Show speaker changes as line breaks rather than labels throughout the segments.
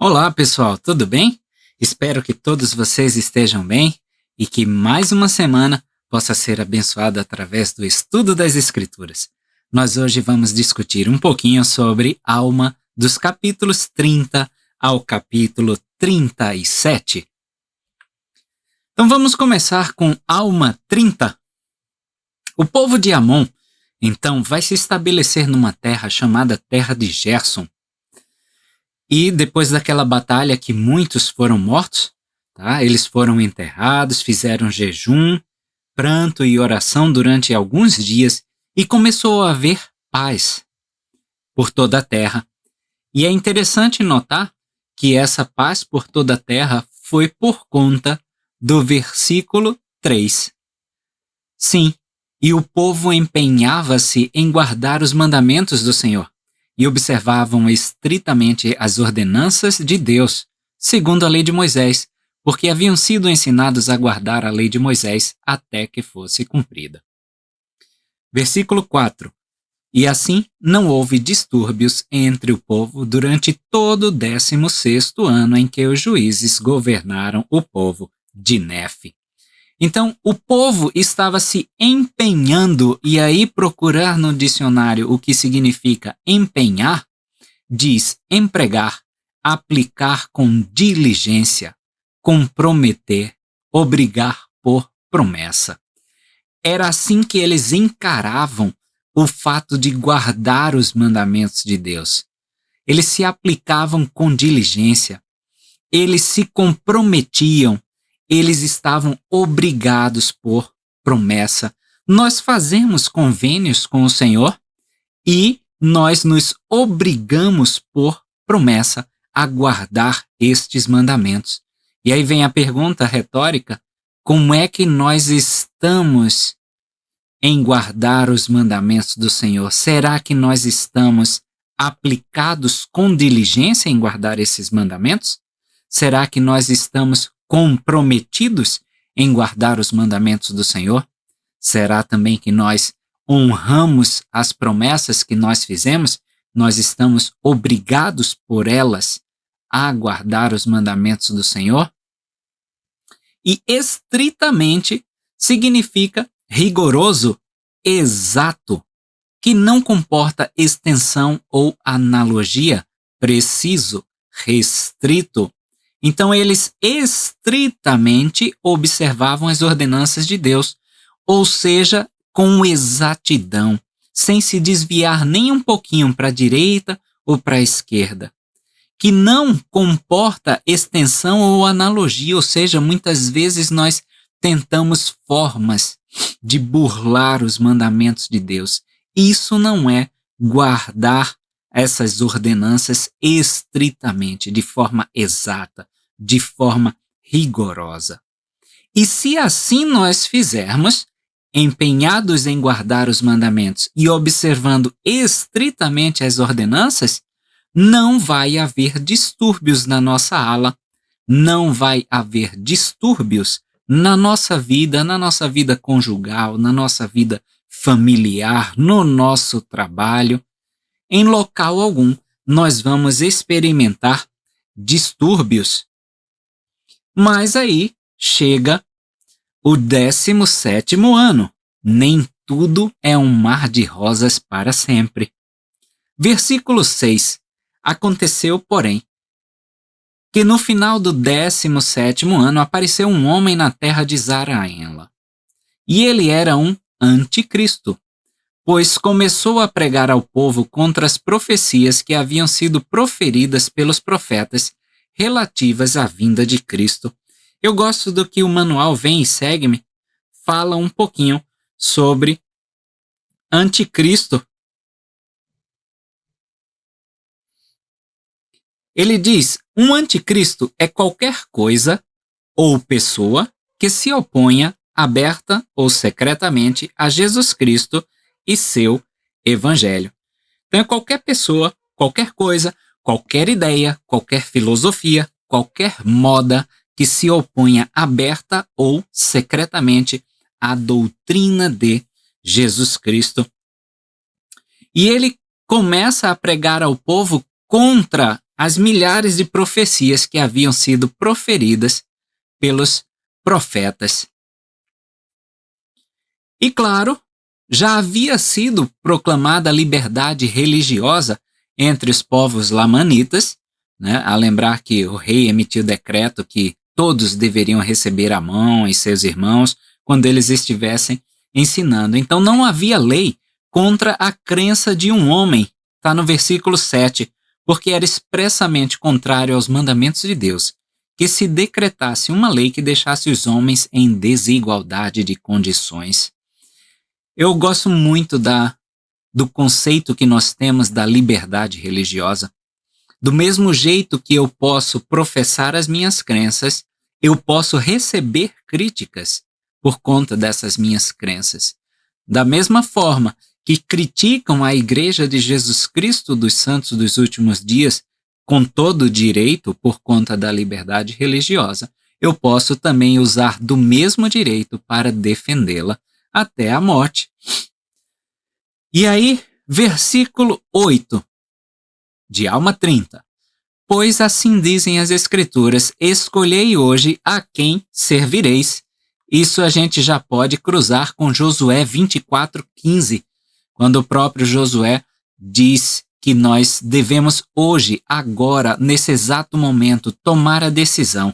Olá, pessoal, tudo bem? Espero que todos vocês estejam bem e que mais uma semana possa ser abençoada através do estudo das Escrituras. Nós hoje vamos discutir um pouquinho sobre alma dos capítulos 30 ao capítulo 37. Então vamos começar com alma 30. O povo de Amon, então, vai se estabelecer numa terra chamada Terra de Gerson. E depois daquela batalha que muitos foram mortos, tá? Eles foram enterrados, fizeram jejum, pranto e oração durante alguns dias e começou a haver paz por toda a terra. E é interessante notar que essa paz por toda a terra foi por conta do versículo 3. Sim, e o povo empenhava-se em guardar os mandamentos do Senhor e observavam estritamente as ordenanças de Deus, segundo a lei de Moisés, porque haviam sido ensinados a guardar a lei de Moisés até que fosse cumprida. Versículo 4. E assim não houve distúrbios entre o povo durante todo o 16º ano em que os juízes governaram o povo de Nefe. Então, o povo estava se empenhando, e aí procurar no dicionário o que significa empenhar, diz empregar, aplicar com diligência, comprometer, obrigar por promessa. Era assim que eles encaravam o fato de guardar os mandamentos de Deus. Eles se aplicavam com diligência, eles se comprometiam, eles estavam obrigados por promessa. Nós fazemos convênios com o Senhor e nós nos obrigamos por promessa a guardar estes mandamentos. E aí vem a pergunta retórica: como é que nós estamos em guardar os mandamentos do Senhor? Será que nós estamos aplicados com diligência em guardar esses mandamentos? Será que nós estamos comprometidos em guardar os mandamentos do Senhor? Será também que nós honramos as promessas que nós fizemos? Nós estamos obrigados por elas a guardar os mandamentos do Senhor? E estritamente significa rigoroso, exato, que não comporta extensão ou analogia, preciso, restrito. Então, eles estritamente observavam as ordenanças de Deus, ou seja, com exatidão, sem se desviar nem um pouquinho para a direita ou para a esquerda. Que não comporta extensão ou analogia, ou seja, muitas vezes nós tentamos formas de burlar os mandamentos de Deus. Isso não é guardar essas ordenanças estritamente, de forma exata, de forma rigorosa. E se assim nós fizermos, empenhados em guardar os mandamentos e observando estritamente as ordenanças, não vai haver distúrbios na nossa ala, não vai haver distúrbios na nossa vida conjugal, na nossa vida familiar, no nosso trabalho. Em local algum, nós vamos experimentar distúrbios. Mas aí chega o 17º ano. Nem tudo é um mar de rosas para sempre. Versículo 6. Aconteceu, porém, que no final do 17º ano apareceu um homem na terra de Zaraenla. E ele era um anticristo, pois começou a pregar ao povo contra as profecias que haviam sido proferidas pelos profetas relativas à vinda de Cristo. Eu gosto do que o manual Vem e Segue-me fala um pouquinho sobre anticristo. Ele diz: um anticristo é qualquer coisa ou pessoa que se oponha aberta ou secretamente a Jesus Cristo e seu evangelho. Então é qualquer pessoa, qualquer coisa, qualquer ideia, qualquer filosofia, qualquer moda que se oponha aberta ou secretamente à doutrina de Jesus Cristo. E ele começa a pregar ao povo contra as milhares de profecias que haviam sido proferidas pelos profetas. E claro, já havia sido proclamada a liberdade religiosa entre os povos lamanitas, né? A lembrar que o rei emitiu decreto que todos deveriam receber Amon e seus irmãos quando eles estivessem ensinando. Então não havia lei contra a crença de um homem, está no versículo 7, porque era expressamente contrário aos mandamentos de Deus, que se decretasse uma lei que deixasse os homens em desigualdade de condições. Eu gosto muito do conceito que nós temos da liberdade religiosa. Do mesmo jeito que eu posso professar as minhas crenças, eu posso receber críticas por conta dessas minhas crenças. Da mesma forma que criticam a Igreja de Jesus Cristo dos Santos dos Últimos Dias com todo direito por conta da liberdade religiosa, eu posso também usar do mesmo direito para defendê-la até a morte. E aí, versículo 8, de Alma 30. Pois assim dizem as Escrituras, escolhei hoje a quem servireis. Isso a gente já pode cruzar com Josué 24:15, quando o próprio Josué diz que nós devemos hoje, agora, nesse exato momento, tomar a decisão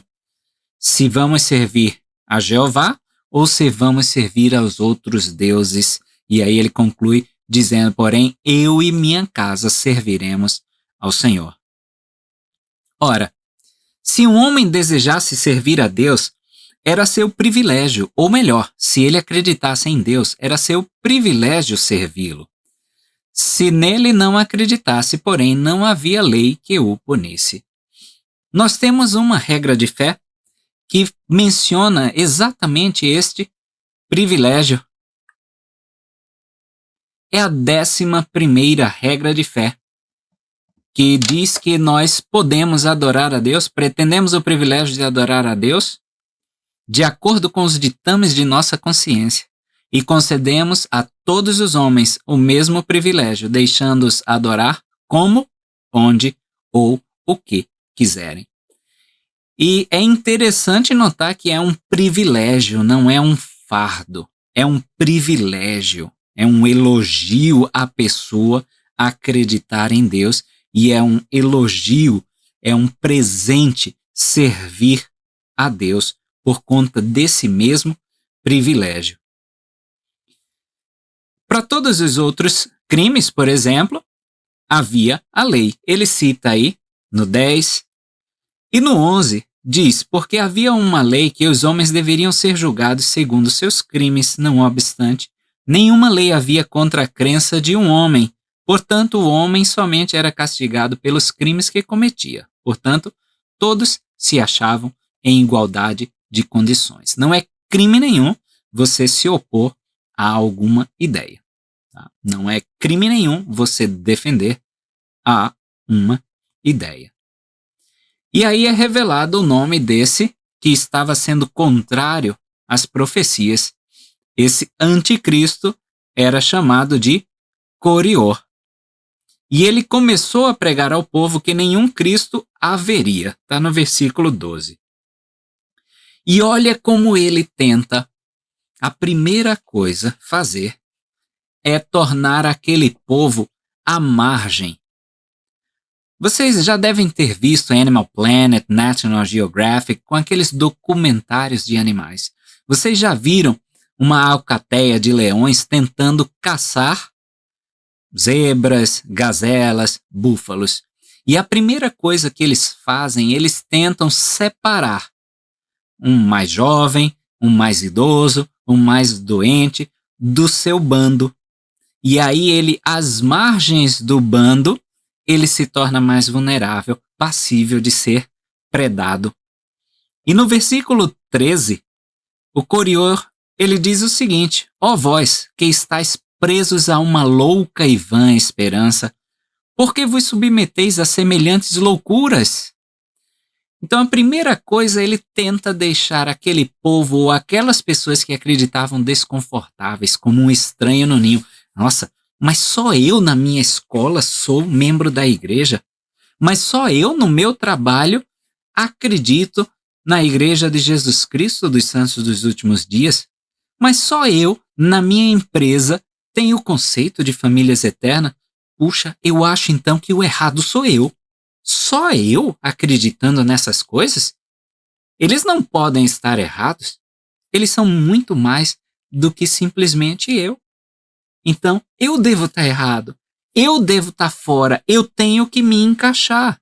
se vamos servir a Jeová ou se vamos servir aos outros deuses. E aí ele conclui dizendo, porém, eu e minha casa serviremos ao Senhor. Ora, se um homem desejasse servir a Deus, era seu privilégio, ou melhor, se ele acreditasse em Deus, era seu privilégio servi-lo. Se nele não acreditasse, porém, não havia lei que o punisse. Nós temos uma regra de fé que menciona exatamente este privilégio. É a 11ª regra de fé, que diz que nós podemos adorar a Deus, pretendemos o privilégio de adorar a Deus de acordo com os ditames de nossa consciência e concedemos a todos os homens o mesmo privilégio, deixando-os adorar como, onde ou o que quiserem. E é interessante notar que é um privilégio, não é um fardo, é um privilégio, é um elogio à pessoa acreditar em Deus e é um elogio, é um presente servir a Deus por conta desse mesmo privilégio. Para todos os outros crimes, por exemplo, havia a lei. Ele cita aí no 10 e no 11, diz, porque havia uma lei que os homens deveriam ser julgados segundo seus crimes, não obstante, nenhuma lei havia contra a crença de um homem. Portanto, o homem somente era castigado pelos crimes que cometia. Portanto, todos se achavam em igualdade de condições. Não é crime nenhum você se opor a alguma ideia. Tá? Não é crime nenhum você defender a uma ideia. E aí é revelado o nome desse que estava sendo contrário às profecias. Esse anticristo era chamado de Corior. E ele começou a pregar ao povo que nenhum Cristo haveria. Está no versículo 12. E olha como ele tenta, a primeira coisa fazer é tornar aquele povo à margem. Vocês já devem ter visto Animal Planet, National Geographic, com aqueles documentários de animais. Vocês já viram uma alcateia de leões tentando caçar zebras, gazelas, búfalos. E a primeira coisa que eles fazem, eles tentam separar um mais jovem, um mais idoso, um mais doente do seu bando. E aí ele, às margens do bando, ele se torna mais vulnerável, passível de ser predado. E no versículo 13, o Corior, ele diz o seguinte: ó vós que estáis presos a uma louca e vã esperança, por que vos submeteis a semelhantes loucuras? Então a primeira coisa, ele tenta deixar aquele povo ou aquelas pessoas que acreditavam desconfortáveis, como um estranho no ninho. Nossa, mas só eu na minha escola sou membro da igreja? Mas só eu, no meu trabalho, acredito na Igreja de Jesus Cristo dos Santos dos Últimos Dias. Mas só eu, na minha empresa, tenho o conceito de famílias eternas. Puxa, eu acho então que o errado sou eu. Só eu acreditando nessas coisas? Eles não podem estar errados. Eles são muito mais do que simplesmente eu. Então, eu devo estar errado. Eu devo estar fora. Eu tenho que me encaixar.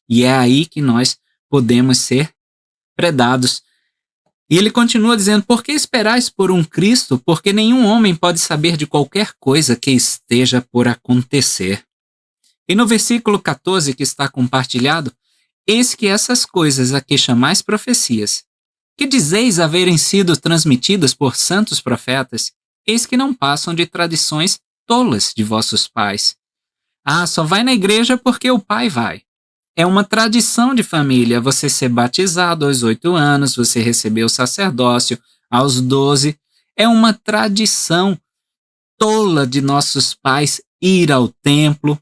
E é aí que nós podemos ser predados. E ele continua dizendo: por que esperais por um Cristo? Porque nenhum homem pode saber de qualquer coisa que esteja por acontecer. E no versículo 14 que está compartilhado, eis que essas coisas a que chamais profecias, que dizeis haverem sido transmitidas por santos profetas, eis que não passam de tradições tolas de vossos pais. Ah, só vai na igreja porque o pai vai. É uma tradição de família você ser batizado aos 8 anos, você receber o sacerdócio aos 12. É uma tradição tola de nossos pais ir ao templo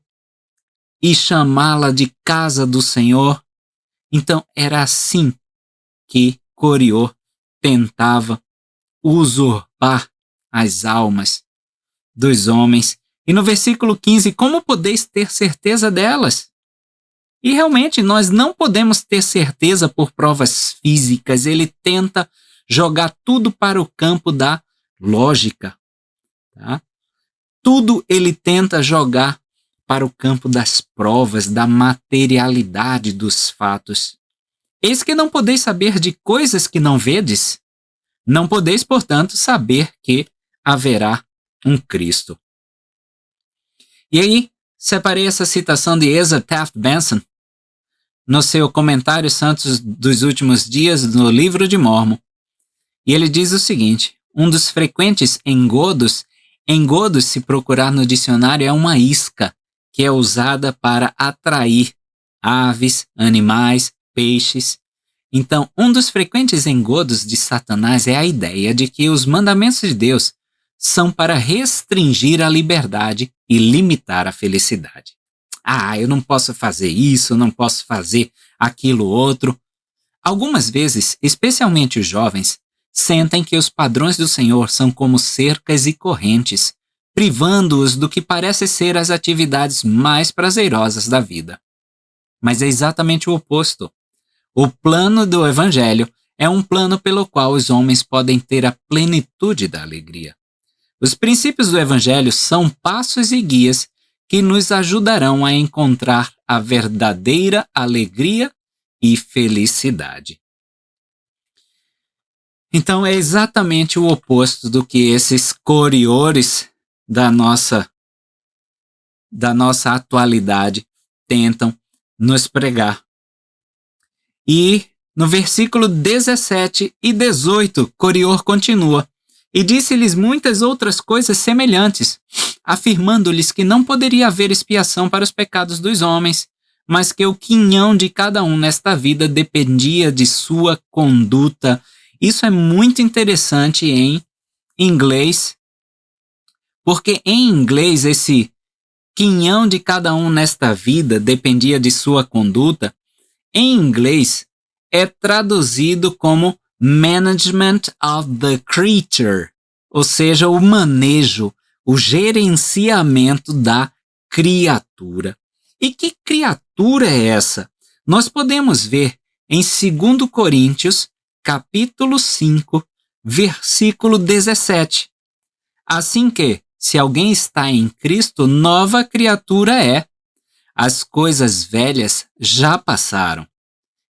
e chamá-la de casa do Senhor. Então era assim que Corior tentava usurpar as almas dos homens. E no versículo 15, como podeis ter certeza delas? E realmente nós não podemos ter certeza por provas físicas. Ele tenta jogar tudo para o campo da lógica. Tá? Tudo ele tenta jogar para o campo das provas, da materialidade dos fatos. Eis que não podeis saber de coisas que não vedes. Não podeis, portanto, saber que haverá um Cristo. E aí, separei essa citação de Asa Taft Benson no seu comentário Santos dos Últimos Dias no livro de Mórmon. E ele diz o seguinte: um dos frequentes engodos, se procurar no dicionário, é uma isca, que é usada para atrair aves, animais, peixes. Então, um dos frequentes engodos de Satanás é a ideia de que os mandamentos de Deus são para restringir a liberdade e limitar a felicidade. Ah, eu não posso fazer isso, não posso fazer aquilo outro. Algumas vezes, especialmente os jovens, sentem que os padrões do Senhor são como cercas e correntes, privando-os do que parece ser as atividades mais prazerosas da vida. Mas é exatamente o oposto. O plano do Evangelho é um plano pelo qual os homens podem ter a plenitude da alegria. Os princípios do Evangelho são passos e guias que nos ajudarão a encontrar a verdadeira alegria e felicidade. Então é exatamente o oposto do que esses coriores da nossa atualidade tentam nos pregar. E no versículo 17 e 18, Corior continua: e disse-lhes muitas outras coisas semelhantes, afirmando-lhes que não poderia haver expiação para os pecados dos homens, mas que o quinhão de cada um nesta vida dependia de sua conduta. Isso é muito interessante em inglês, porque em inglês esse quinhão de cada um nesta vida dependia de sua conduta, em inglês é traduzido como management of the creature, ou seja, o manejo, o gerenciamento da criatura. E que criatura é essa? Nós podemos ver em 2 Coríntios, capítulo 5, versículo 17. Assim que, se alguém está em Cristo, nova criatura é. As coisas velhas já passaram.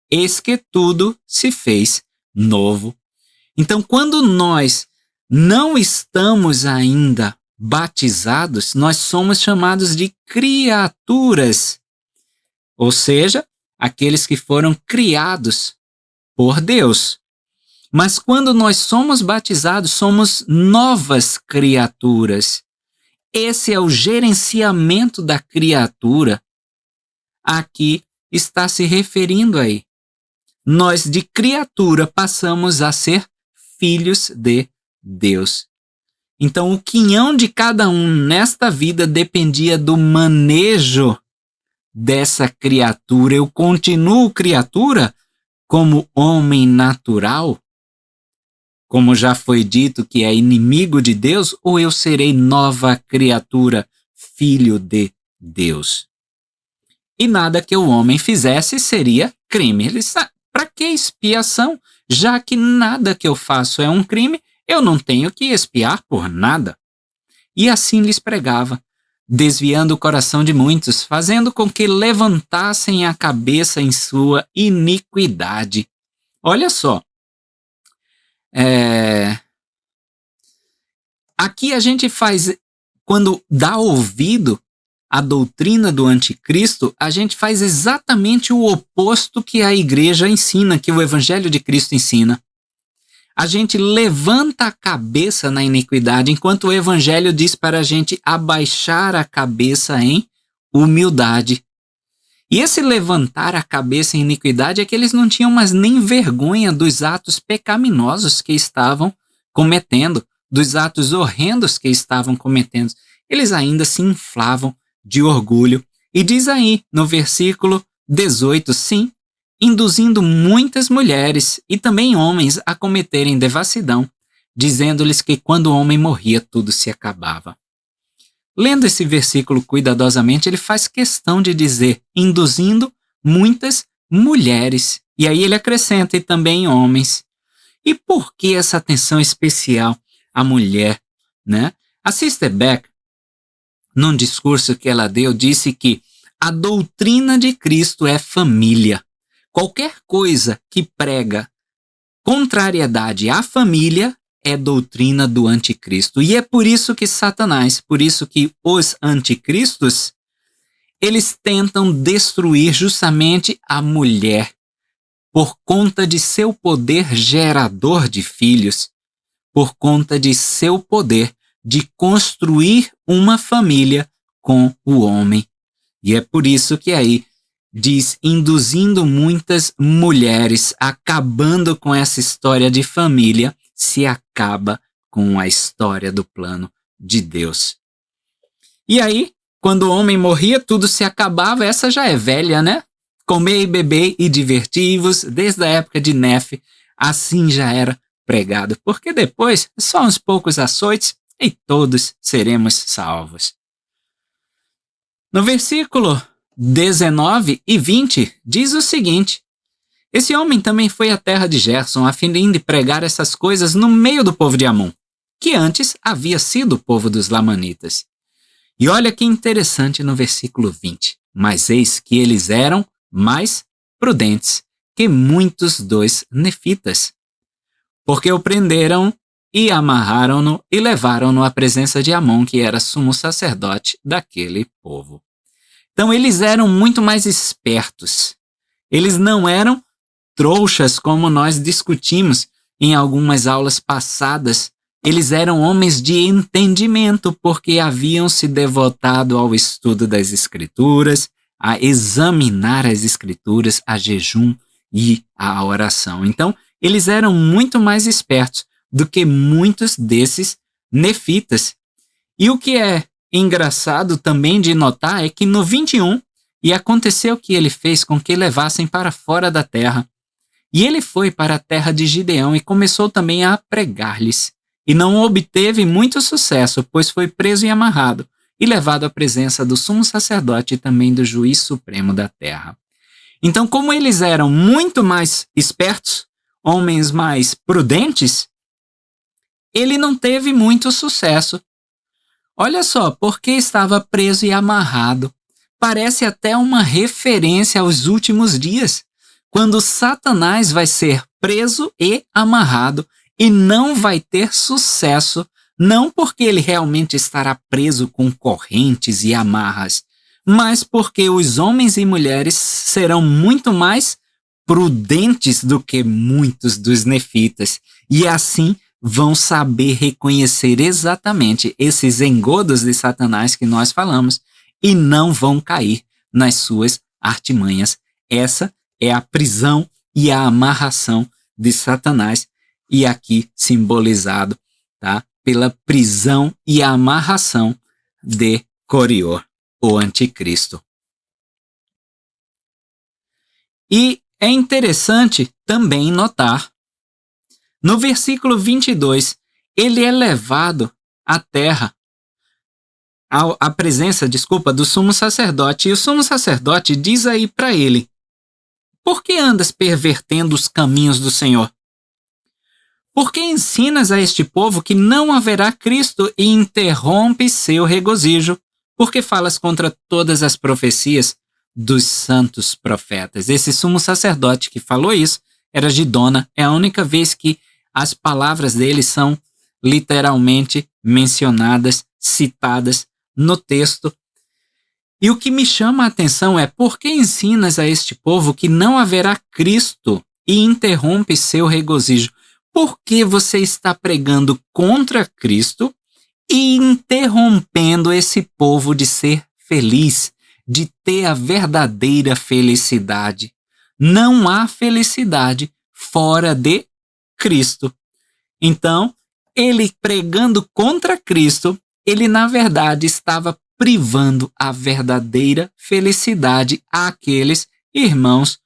Eis que tudo se fez novo. Então, quando nós não estamos ainda batizados, nós somos chamados de criaturas, ou seja, aqueles que foram criados por Deus. Mas quando nós somos batizados, somos novas criaturas. Esse é o gerenciamento da criatura a que está se referindo aí. Nós de criatura passamos a ser filhos de Deus. Então o quinhão de cada um nesta vida dependia do manejo dessa criatura? Eu continuo criatura como homem natural? Como já foi dito que é inimigo de Deus? Ou eu serei nova criatura, filho de Deus? E nada que o homem fizesse seria crime. Ele sabe, para que expiação? Já que nada que eu faço é um crime, eu não tenho que expiar por nada. E assim lhes pregava, desviando o coração de muitos, fazendo com que levantassem a cabeça em sua iniquidade. Olha só, aqui a gente faz, quando dá ouvido à doutrina do anticristo, a gente faz exatamente o oposto que a igreja ensina, que o evangelho de Cristo ensina. A gente levanta a cabeça na iniquidade, enquanto o evangelho diz para a gente abaixar a cabeça em humildade. E esse levantar a cabeça em iniquidade é que eles não tinham mais nem vergonha dos atos pecaminosos que estavam cometendo, dos atos horrendos que estavam cometendo. Eles ainda se inflavam de orgulho. E diz aí no versículo 18, sim, induzindo muitas mulheres e também homens a cometerem devassidão, dizendo-lhes que quando o homem morria tudo se acabava. Lendo esse versículo cuidadosamente, ele faz questão de dizer, induzindo muitas mulheres. E aí ele acrescenta, e também homens. E por que essa atenção especial à mulher, né? A Sister Beck, num discurso que ela deu, disse que a doutrina de Cristo é família. Qualquer coisa que prega contrariedade à família é doutrina do anticristo. E é por isso que Satanás, por isso que os anticristos, eles tentam destruir justamente a mulher por conta de seu poder gerador de filhos, por conta de seu poder de construir uma família com o homem. E é por isso que aí diz, induzindo muitas mulheres, acabando com essa história de família, se acaba com a história do plano de Deus. E aí, quando o homem morria, tudo se acabava. Essa já é velha, né? Comei, bebei e diverti-vos, desde a época de Nefe, assim já era pregado, porque depois só uns poucos açoites e todos seremos salvos. No versículo 19 e 20 diz o seguinte: esse homem também foi à terra de Gerson a fim de pregar essas coisas no meio do povo de Amon, que antes havia sido o povo dos Lamanitas. E olha que interessante no versículo 20. Mas eis que eles eram mais prudentes que muitos dos nefitas, porque o prenderam e amarraram-no e levaram-no à presença de Amon, que era sumo sacerdote daquele povo. Então eles eram muito mais espertos. Eles não eram trouxas como nós discutimos em algumas aulas passadas. Eles eram homens de entendimento, porque haviam se devotado ao estudo das Escrituras, a examinar as Escrituras, a jejum e a oração. Então, eles eram muito mais espertos do que muitos desses nefitas. E o que é engraçado também de notar é que no 21, e aconteceu que ele fez com que levassem para fora da terra. E ele foi para a terra de Gideão e começou também a pregar-lhes. E não obteve muito sucesso, pois foi preso e amarrado, e levado à presença do sumo sacerdote e também do juiz supremo da terra. Então, como eles eram muito mais espertos, homens mais prudentes, ele não teve muito sucesso. Olha só, porque estava preso e amarrado. Parece até uma referência aos últimos dias, quando Satanás vai ser preso e amarrado e não vai ter sucesso, não porque ele realmente estará preso com correntes e amarras, mas porque os homens e mulheres serão muito mais prudentes do que muitos dos nefitas, e assim vão saber reconhecer exatamente esses engodos de Satanás que nós falamos e não vão cair nas suas artimanhas. Essa é a prisão e a amarração de Satanás, e aqui simbolizado, tá, pela prisão e a amarração de Corior, o anticristo. E é interessante também notar, no versículo 22, ele é levado à terra, à presença, do sumo sacerdote. E o sumo sacerdote diz aí para ele: por que andas pervertendo os caminhos do Senhor? Por que ensinas a este povo que não haverá Cristo e interrompes seu regozijo? Porque falas contra todas as profecias dos santos profetas. Esse sumo sacerdote que falou isso era Gidona. É a única vez que as palavras dele são literalmente mencionadas, citadas no texto. E o que me chama a atenção é: por que ensinas a este povo que não haverá Cristo e interrompes seu regozijo? Por que você está pregando contra Cristo e interrompendo esse povo de ser feliz, de ter a verdadeira felicidade? Não há felicidade fora de Cristo. Então, ele pregando contra Cristo, ele na verdade estava privando a verdadeira felicidade àqueles irmãos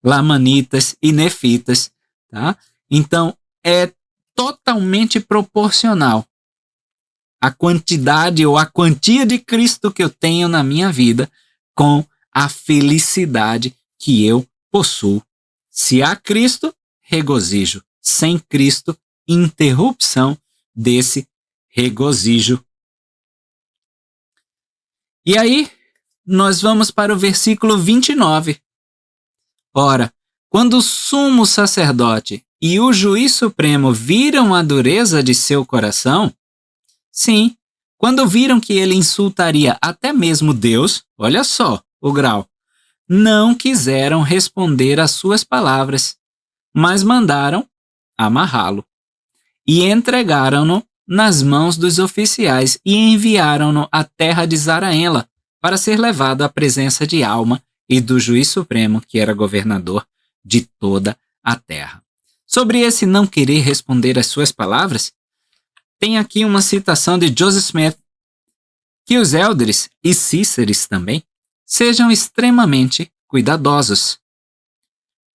lamanitas e nefitas, tá? Então, é totalmente proporcional a quantidade ou a quantia de Cristo que eu tenho na minha vida com a felicidade que eu possuo. Se há Cristo, regozijo. Sem Cristo, interrupção desse regozijo. E aí, nós vamos para o versículo 29. Ora, quando o sumo sacerdote e o juiz supremo viram a dureza de seu coração, sim, quando viram que ele insultaria até mesmo Deus, olha só o grau, não quiseram responder às suas palavras, mas mandaram amarrá-lo e entregaram-no nas mãos dos oficiais e enviaram-no à terra de Zaraenla para ser levado à presença de Alma e do juiz supremo, que era governador de toda a terra. Sobre esse não querer responder às suas palavras, tem aqui uma citação de Joseph Smith: que os élderes e cíceres também sejam extremamente cuidadosos.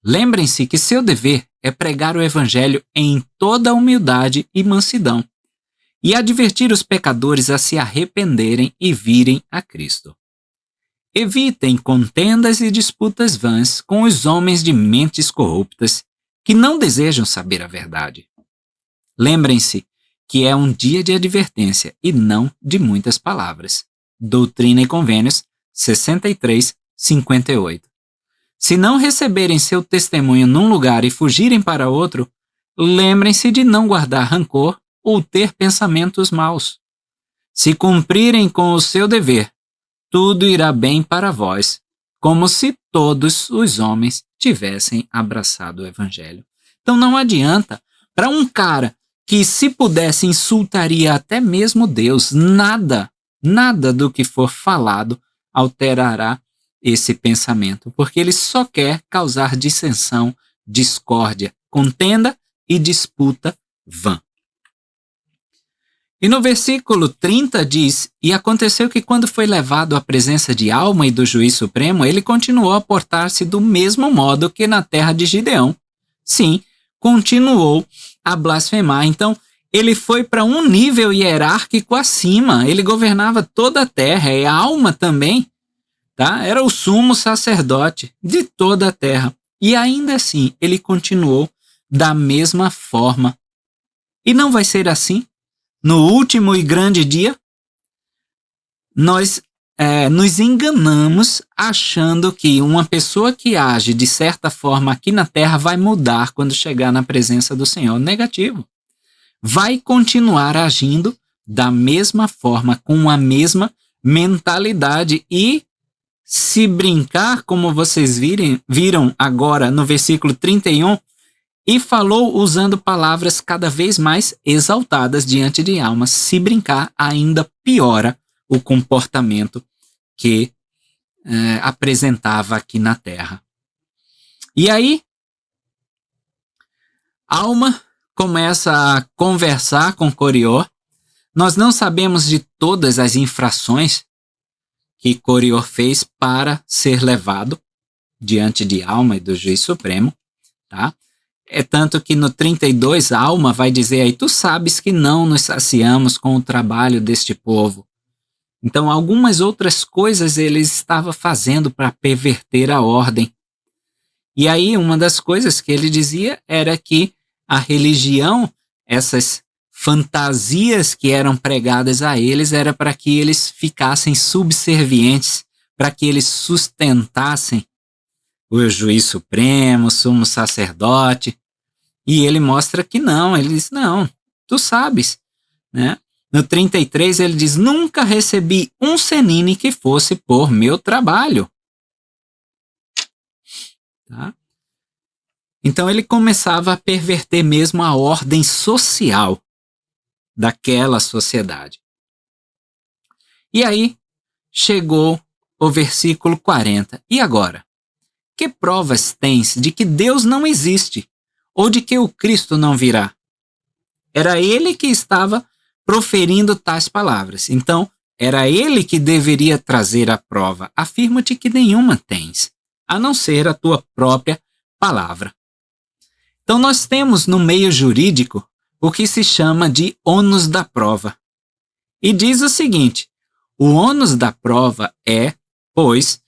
Lembrem-se que seu dever é pregar o evangelho em toda humildade e mansidão, e advertir os pecadores a se arrependerem e virem a Cristo. Evitem contendas e disputas vãs com os homens de mentes corruptas que não desejam saber a verdade. Lembrem-se que é um dia de advertência e não de muitas palavras. Doutrina e Convênios 63:58. Se não receberem seu testemunho num lugar e fugirem para outro, lembrem-se de não guardar rancor ou ter pensamentos maus. Se cumprirem com o seu dever, tudo irá bem para vós, como se todos os homens tivessem abraçado o evangelho. Então não adianta, para um cara que, se pudesse, insultaria até mesmo Deus, nada do que for falado alterará esse pensamento, porque ele só quer causar dissensão, discórdia, contenda e disputa vã. E no versículo 30 diz: e aconteceu que quando foi levado à presença de Alma e do juiz supremo, ele continuou a portar-se do mesmo modo que na terra de Gideão. Sim, continuou a blasfemar. Então, ele foi para um nível hierárquico acima. Ele governava toda a terra, e a Alma também, tá? Era o sumo sacerdote de toda a terra. E ainda assim, ele continuou da mesma forma. E não vai ser assim? No último e grande dia, nós nos enganamos achando que uma pessoa que age de certa forma aqui na terra vai mudar quando chegar na presença do Senhor. Negativo. Vai continuar agindo da mesma forma, com a mesma mentalidade. E se brincar, como vocês viram agora no versículo 31, e falou usando palavras cada vez mais exaltadas diante de Alma. Se brincar, ainda piora o comportamento que apresentava aqui na terra. E aí, Alma começa a conversar com Corior. Nós não sabemos de todas as infrações que Corior fez para ser levado, diante de Alma e do Juiz Supremo, tá? É tanto que no 32, a Alma vai dizer aí, tu sabes que não nos saciamos com o trabalho deste povo. Então, algumas outras coisas ele estava fazendo para perverter a ordem. E aí, uma das coisas que ele dizia era que a religião, essas fantasias que eram pregadas a eles, era para que eles ficassem subservientes, para que eles sustentassem o juiz supremo, o sumo sacerdote. E ele mostra que não, ele diz, não, tu sabes, né? No 33 ele diz, nunca recebi um senine que fosse por meu trabalho. Tá? Então ele começava a perverter mesmo a ordem social daquela sociedade. E aí chegou o versículo 40. E agora? Que provas tens de que Deus não existe ou de que o Cristo não virá? Era ele que estava proferindo tais palavras. Então, era ele que deveria trazer a prova. Afirmo-te que nenhuma tens, a não ser a tua própria palavra. Então, nós temos no meio jurídico o que se chama de ônus da prova. E diz o seguinte, o ônus da prova é, pois,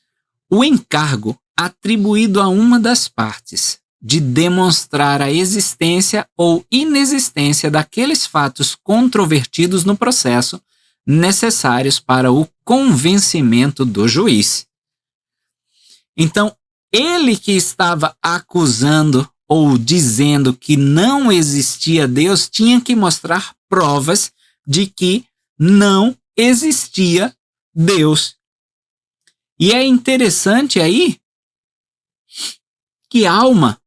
o encargo atribuído a uma das partes de demonstrar a existência ou inexistência daqueles fatos controvertidos no processo necessários para o convencimento do juiz. Então, ele que estava acusando ou dizendo que não existia Deus tinha que mostrar provas de que não existia Deus. E é interessante aí que Alma,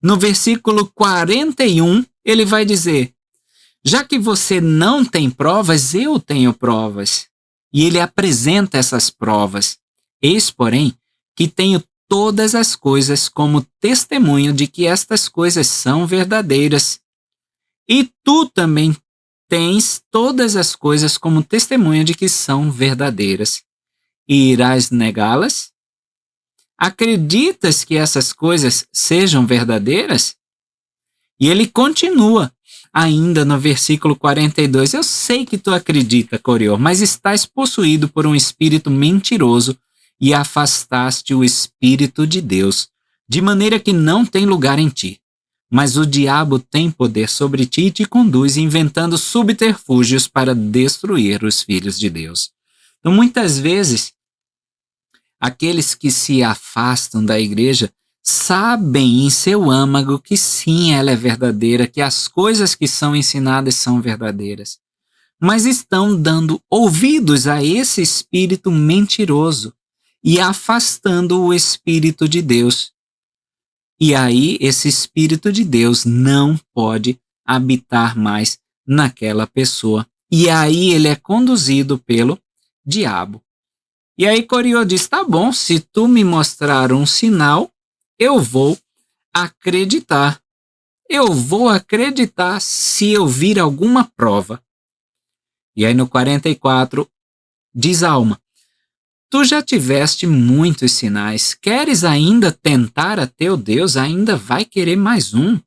no versículo 41, ele vai dizer, já que você não tem provas, eu tenho provas. E ele apresenta essas provas. Eis, porém, que tenho todas as coisas como testemunho de que estas coisas são verdadeiras. E tu também tens todas as coisas como testemunho de que são verdadeiras. E irás negá-las? Acreditas que essas coisas sejam verdadeiras? E ele continua, ainda no versículo 42, eu sei que tu acredita, Corior, mas estás possuído por um espírito mentiroso e afastaste o Espírito de Deus, de maneira que não tem lugar em ti. Mas o diabo tem poder sobre ti e te conduz inventando subterfúgios para destruir os filhos de Deus. Então, muitas vezes, aqueles que se afastam da igreja sabem em seu âmago que sim, ela é verdadeira, que as coisas que são ensinadas são verdadeiras, mas estão dando ouvidos a esse espírito mentiroso e afastando o Espírito de Deus. E aí esse Espírito de Deus não pode habitar mais naquela pessoa. E aí ele é conduzido pelo diabo. E aí Coriô diz, tá bom, se tu me mostrar um sinal, eu vou acreditar. Eu vou acreditar se eu vir alguma prova. E aí no 44, diz Alma, tu já tiveste muitos sinais, queres ainda tentar a teu Deus, ainda vai querer mais um?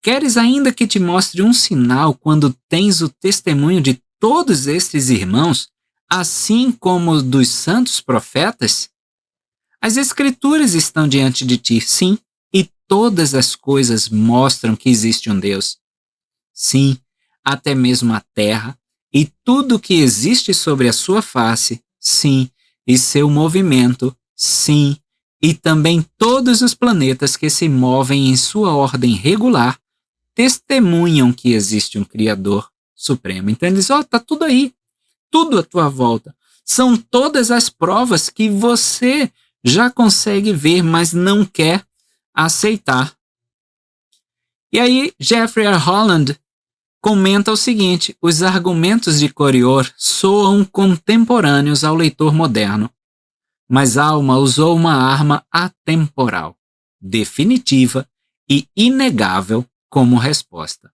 Queres ainda que te mostre um sinal quando tens o testemunho de todos estes irmãos, assim como dos santos profetas? As Escrituras estão diante de ti, sim, e todas as coisas mostram que existe um Deus. Sim, até mesmo a terra e tudo que existe sobre a sua face, sim, e seu movimento, sim, e também todos os planetas que se movem em sua ordem regular, testemunham que existe um Criador Supremo. Então eles, tá tudo aí, tudo à tua volta. São todas as provas que você já consegue ver, mas não quer aceitar. E aí Jeffrey R. Holland comenta o seguinte, os argumentos de Corior soam contemporâneos ao leitor moderno, mas Alma usou uma arma atemporal, definitiva e inegável como resposta,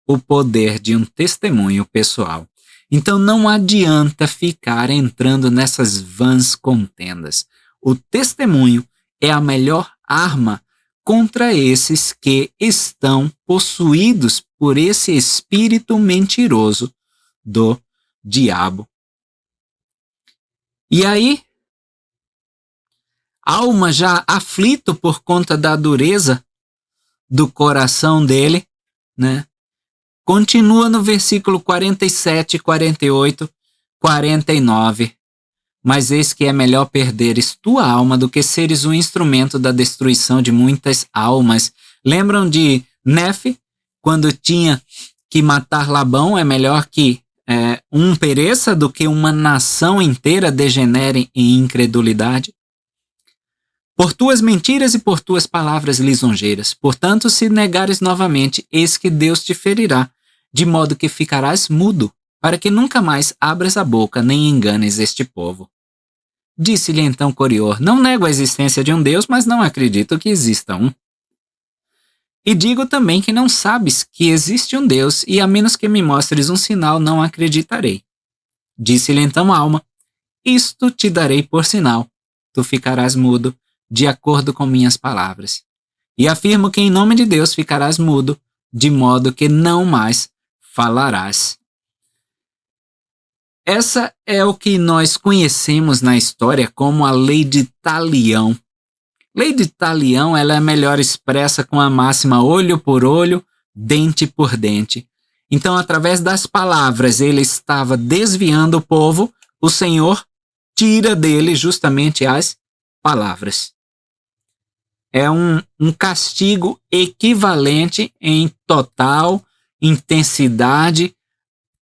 o poder de um testemunho pessoal. Então não adianta ficar entrando nessas vãs contendas. O testemunho é a melhor arma contra esses que estão possuídos por esse espírito mentiroso do diabo. E aí, alma já aflito por conta da dureza do coração dele, né? Continua no versículo 47, 48, 49. Mas eis que é melhor perderes tua alma do que seres um instrumento da destruição de muitas almas. Lembram de Nefe? Quando tinha que matar Labão, é melhor que um pereça do que uma nação inteira degenere em incredulidade. Por tuas mentiras e por tuas palavras lisonjeiras. Portanto, se negares novamente, eis que Deus te ferirá, de modo que ficarás mudo, para que nunca mais abras a boca nem enganes este povo. Disse-lhe então Corior: não nego a existência de um Deus, mas não acredito que exista um. E digo também que não sabes que existe um Deus, e a menos que me mostres um sinal, não acreditarei. Disse-lhe então a alma: isto te darei por sinal. Tu ficarás mudo, de acordo com minhas palavras. E afirmo que em nome de Deus ficarás mudo, de modo que não mais falarás. Essa é o que nós conhecemos na história como a lei de Talião. Lei de Talião ela é melhor expressa com a máxima olho por olho, dente por dente. Então, através das palavras, ele estava desviando o povo, o Senhor tira dele justamente as palavras. É um castigo equivalente em total intensidade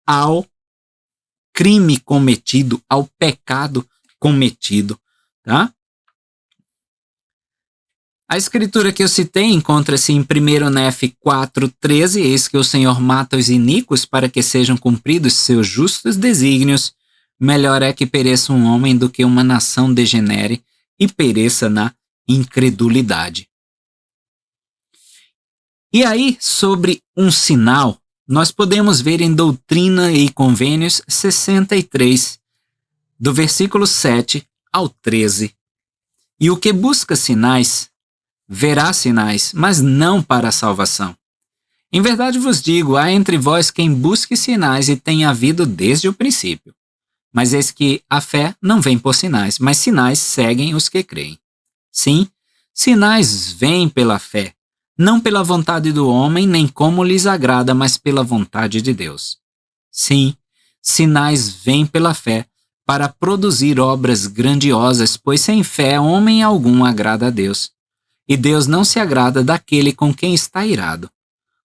ao crime cometido, ao pecado cometido, tá? A escritura que eu citei encontra-se em 1 Nefe 4:13, eis que o Senhor mata os iníquos para que sejam cumpridos seus justos desígnios. Melhor é que pereça um homem do que uma nação degenere e pereça na incredulidade. E aí, sobre um sinal, nós podemos ver em Doutrina e Convênios 63, do versículo 7 ao 13. E o que busca sinais, verá sinais, mas não para a salvação. Em verdade vos digo, há entre vós quem busque sinais e tem havido desde o princípio. Mas eis que a fé não vem por sinais, mas sinais seguem os que creem. Sim, sinais vêm pela fé, não pela vontade do homem, nem como lhes agrada, mas pela vontade de Deus. Sim, sinais vêm pela fé, para produzir obras grandiosas, pois sem fé homem algum agrada a Deus. E Deus não se agrada daquele com quem está irado.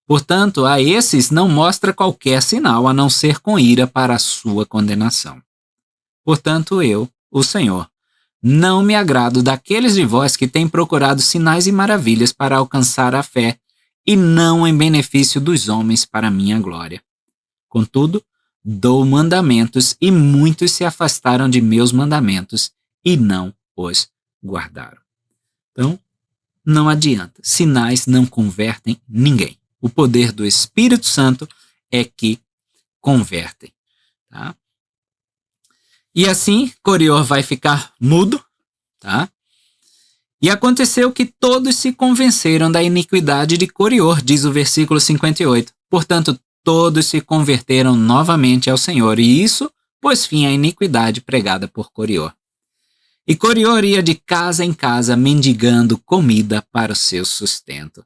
Portanto, a esses não mostra qualquer sinal, a não ser com ira para a sua condenação. Portanto, eu, o Senhor, não me agrado daqueles de vós que têm procurado sinais e maravilhas para alcançar a fé, e não em benefício dos homens para minha glória. Contudo, dou mandamentos, e muitos se afastaram de meus mandamentos, e não os guardaram. Então, não adianta. Sinais não convertem ninguém. O poder do Espírito Santo é que convertem. Tá? E assim, Corior vai ficar mudo. Tá? E aconteceu que todos se convenceram da iniquidade de Corior, diz o versículo 58. Portanto, todos se converteram novamente ao Senhor, e isso pôs fim à iniquidade pregada por Corior. E Corior ia de casa em casa mendigando comida para o seu sustento.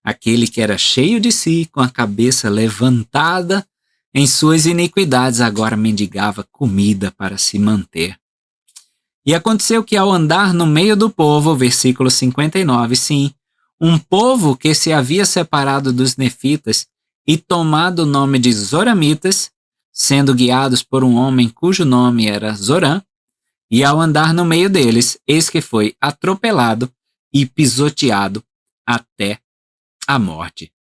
Aquele que era cheio de si, com a cabeça levantada em suas iniquidades, agora mendigava comida para se manter. E aconteceu que ao andar no meio do povo, versículo 59, sim, um povo que se havia separado dos nefitas e tomado o nome de Zoramitas, sendo guiados por um homem cujo nome era Zorã, e ao andar no meio deles, eis que foi atropelado e pisoteado até a morte.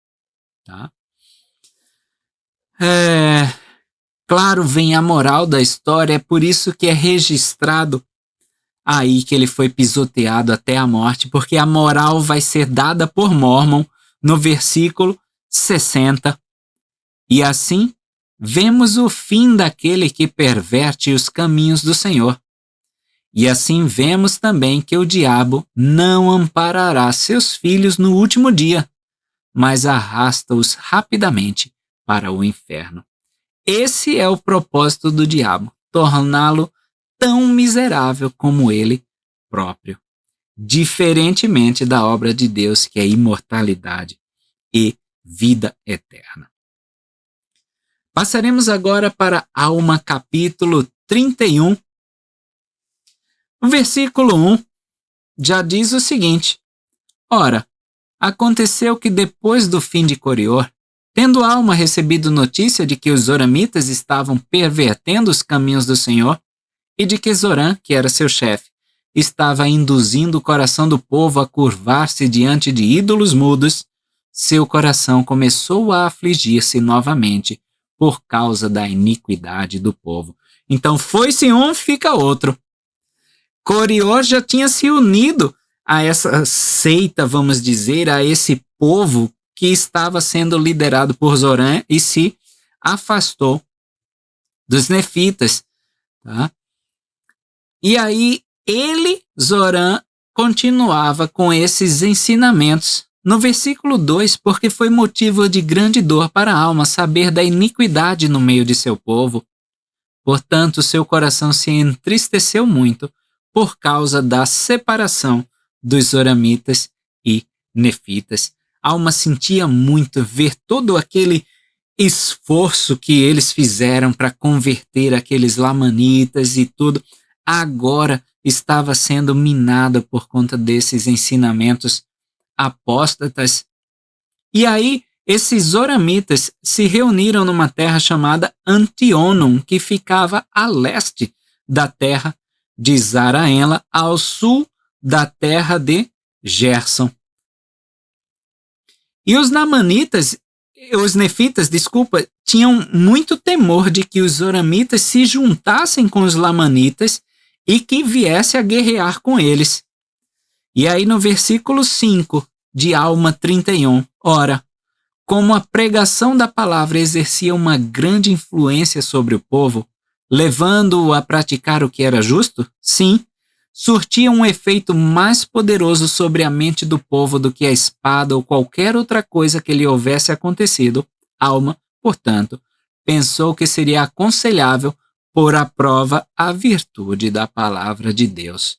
Tá? Claro, vem a moral da história, é por isso que é registrado aí que ele foi pisoteado até a morte, porque a moral vai ser dada por Mormon no versículo 60. E assim, vemos o fim daquele que perverte os caminhos do Senhor. E assim vemos também que o diabo não amparará seus filhos no último dia, mas arrasta-os rapidamente para o inferno. Esse é o propósito do diabo, torná-lo tão miserável como ele próprio, diferentemente da obra de Deus, que é imortalidade e vida eterna. Passaremos agora para Alma capítulo 31. O versículo 1 já diz o seguinte: Ora, aconteceu que depois do fim de Corior, tendo Alma recebido notícia de que os zoramitas estavam pervertendo os caminhos do Senhor, e de que Zorã, que era seu chefe, estava induzindo o coração do povo a curvar-se diante de ídolos mudos, seu coração começou a afligir-se novamente por causa da iniquidade do povo. Então foi-se um, fica outro. Corior já tinha se unido a essa seita, vamos dizer, a esse povo que estava sendo liderado por Zorã e se afastou dos nefitas. Tá? E aí ele, Zorã, continuava com esses ensinamentos. No versículo 2, porque foi motivo de grande dor para a alma saber da iniquidade no meio de seu povo. Portanto, seu coração se entristeceu muito por causa da separação dos zoramitas e nefitas. A alma sentia muito ver todo aquele esforço que eles fizeram para converter aqueles lamanitas e tudo, agora estava sendo minada por conta desses ensinamentos apóstatas. E aí, esses zoramitas se reuniram numa terra chamada Antionum, que ficava a leste da terra de Zaraenla, ao sul da terra de Gerson. E os nefitas, tinham muito temor de que os zoramitas se juntassem com os lamanitas e que viesse a guerrear com eles. E aí no versículo 5 de Alma 31, ora, como a pregação da palavra exercia uma grande influência sobre o povo, levando-o a praticar o que era justo, sim, surtia um efeito mais poderoso sobre a mente do povo do que a espada ou qualquer outra coisa que lhe houvesse acontecido. Alma, portanto, pensou que seria aconselhável pôr à prova a virtude da palavra de Deus.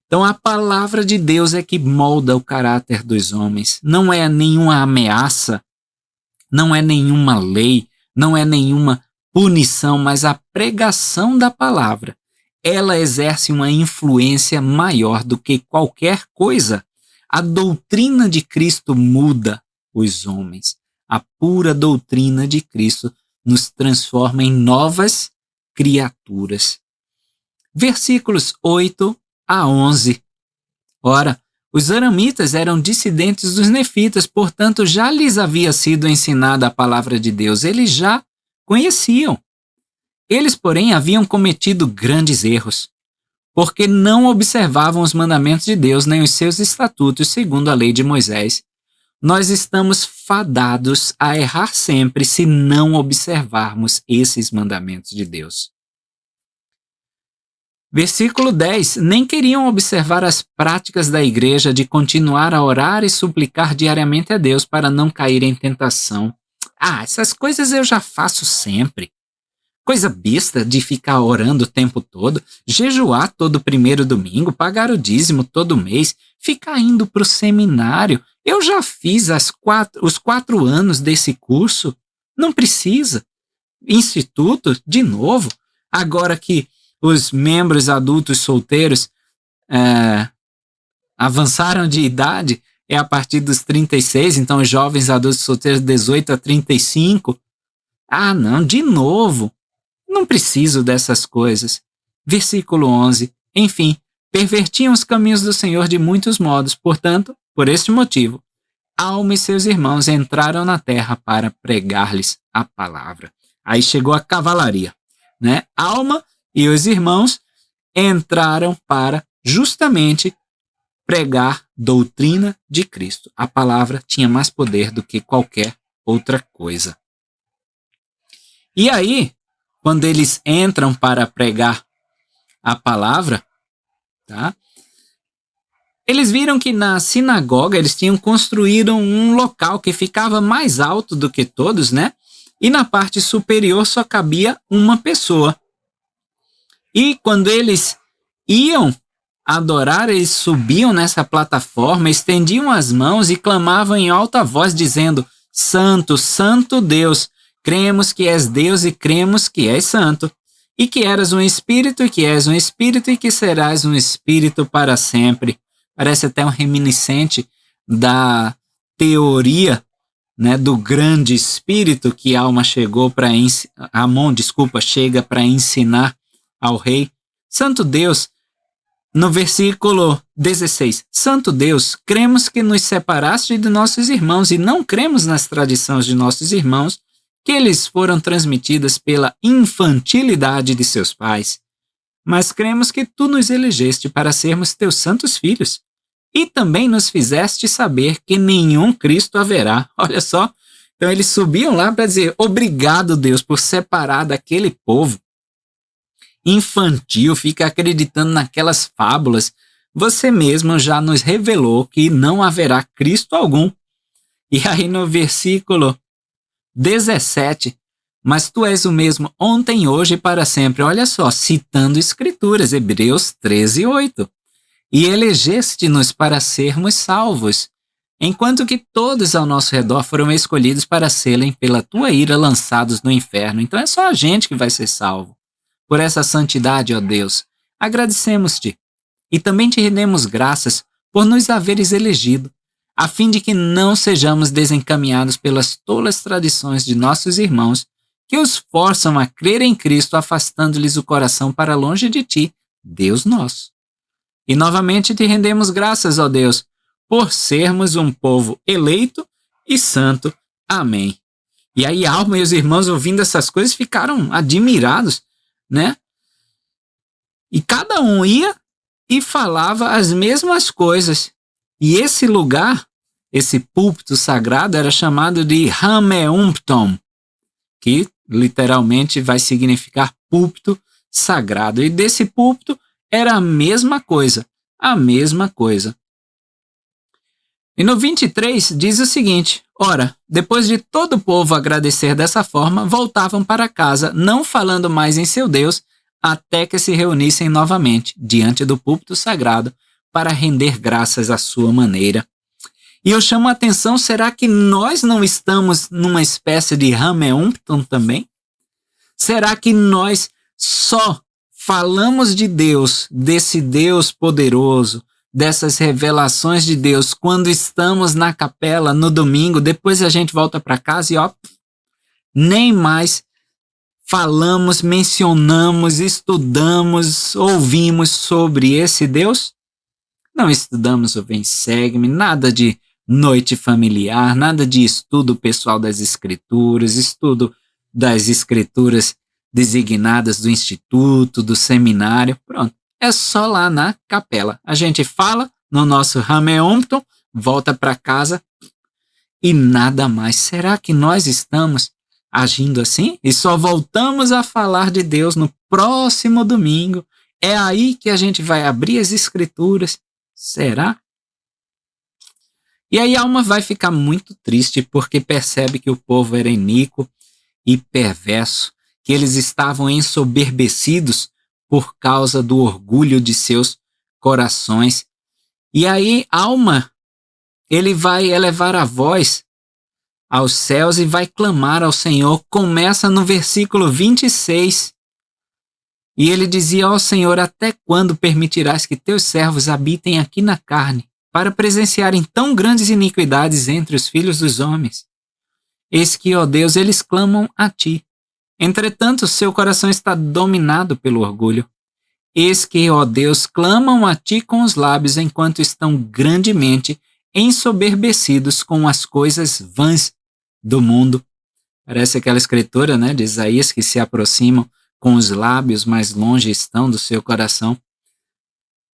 Então a palavra de Deus é que molda o caráter dos homens. Não é nenhuma ameaça, não é nenhuma lei, não é nenhuma punição, mas a pregação da palavra. Ela exerce uma influência maior do que qualquer coisa. A doutrina de Cristo muda os homens. A pura doutrina de Cristo nos transforma em novas criaturas. Versículos 8 a 11. Ora, os aramitas eram dissidentes dos nefitas, portanto já lhes havia sido ensinada a palavra de Deus. Eles já conheciam. Eles, porém, haviam cometido grandes erros, porque não observavam os mandamentos de Deus nem os seus estatutos segundo a lei de Moisés. Nós estamos fadados a errar sempre se não observarmos esses mandamentos de Deus. Versículo 10. Nem queriam observar as práticas da igreja de continuar a orar e suplicar diariamente a Deus para não cair em tentação. Essas coisas eu já faço sempre. Coisa besta de ficar orando o tempo todo, jejuar todo primeiro domingo, pagar o dízimo todo mês, ficar indo para o seminário. Eu já fiz os 4 anos desse curso. Não precisa. Instituto, de novo. Agora que os membros adultos solteiros avançaram de idade, é a partir dos 36, então os jovens adultos solteiros 18 a 35. Não, de novo. Não preciso dessas coisas. Versículo 11. Enfim, pervertiam os caminhos do Senhor de muitos modos. Portanto, por este motivo, Alma e seus irmãos entraram na terra para pregar-lhes a palavra. Aí chegou a cavalaria, né? Alma e os irmãos entraram para justamente pregar doutrina de Cristo. A palavra tinha mais poder do que qualquer outra coisa. E aí, quando eles entram para pregar a palavra, tá? Eles viram que na sinagoga eles tinham construído um local que ficava mais alto do que todos, né? E na parte superior só cabia uma pessoa. E quando eles iam adorar, eles subiam nessa plataforma, estendiam as mãos e clamavam em alta voz, dizendo: Santo, Santo Deus, cremos que és Deus e cremos que és santo, e que eras um espírito, e que és um espírito, e que serás um espírito para sempre. Parece até um reminiscente da teoria, né, do grande espírito que Amon chega para ensinar ao rei. Santo Deus, no versículo 16, Santo Deus, cremos que nos separaste de nossos irmãos e não cremos nas tradições de nossos irmãos, que eles foram transmitidas pela infantilidade de seus pais. Mas cremos que tu nos elegeste para sermos teus santos filhos. E também nos fizeste saber que nenhum Cristo haverá. Olha só, então eles subiam lá para dizer: obrigado, Deus, por separar daquele povo infantil, fica acreditando naquelas fábulas. Você mesmo já nos revelou que não haverá Cristo algum. E aí no versículo 17, mas tu és o mesmo ontem, hoje e para sempre. Olha só, citando Escrituras, Hebreus 13, 8. E elegeste-nos para sermos salvos, enquanto que todos ao nosso redor foram escolhidos para serem pela tua ira lançados no inferno. Então é só a gente que vai ser salvo. Por essa santidade, ó Deus, agradecemos-te e também te rendemos graças por nos haveres elegido, a fim de que não sejamos desencaminhados pelas tolas tradições de nossos irmãos, que os forçam a crer em Cristo, afastando-lhes o coração para longe de ti, Deus nosso. E novamente te rendemos graças, ó Deus, por sermos um povo eleito e santo. Amém. E aí Alma e os irmãos, ouvindo essas coisas, ficaram admirados, né? E cada um ia e falava as mesmas coisas. E esse lugar, esse púlpito sagrado, era chamado de Hameumptom, que literalmente vai significar púlpito sagrado. E desse púlpito era a mesma coisa, a mesma coisa. E no 23 diz o seguinte: ora, depois de todo o povo agradecer dessa forma, voltavam para casa, não falando mais em seu Deus, até que se reunissem novamente diante do púlpito sagrado para render graças à sua maneira. E eu chamo a atenção, será que nós não estamos numa espécie de Hameumptom também? Será que nós só falamos de Deus, desse Deus poderoso, dessas revelações de Deus, quando estamos na capela no domingo, depois a gente volta para casa e nem mais falamos, mencionamos, estudamos, ouvimos sobre esse Deus? Não estudamos o Vem Segue-me, nada de noite familiar, nada de estudo pessoal das Escrituras, estudo das Escrituras designadas do instituto, do seminário, pronto. É só lá na capela. A gente fala no nosso Hameumptom, volta para casa e nada mais. Será que nós estamos agindo assim? E só voltamos a falar de Deus no próximo domingo? É aí que a gente vai abrir as Escrituras? Será? E aí a alma vai ficar muito triste porque percebe que o povo era iníquo e perverso, que eles estavam ensoberbecidos por causa do orgulho de seus corações. E aí Alma, ele vai elevar a voz aos céus e vai clamar ao Senhor. Começa no versículo 26. E ele dizia: ó Senhor, até quando permitirás que teus servos habitem aqui na carne, para presenciarem tão grandes iniquidades entre os filhos dos homens? Eis que, ó Deus, eles clamam a ti. Entretanto, seu coração está dominado pelo orgulho. Eis que, ó Deus, clamam a ti com os lábios, enquanto estão grandemente ensoberbecidos com as coisas vãs do mundo. Parece aquela escritura, né, de Isaías, que se aproximam com os lábios, mais longe estão do seu coração.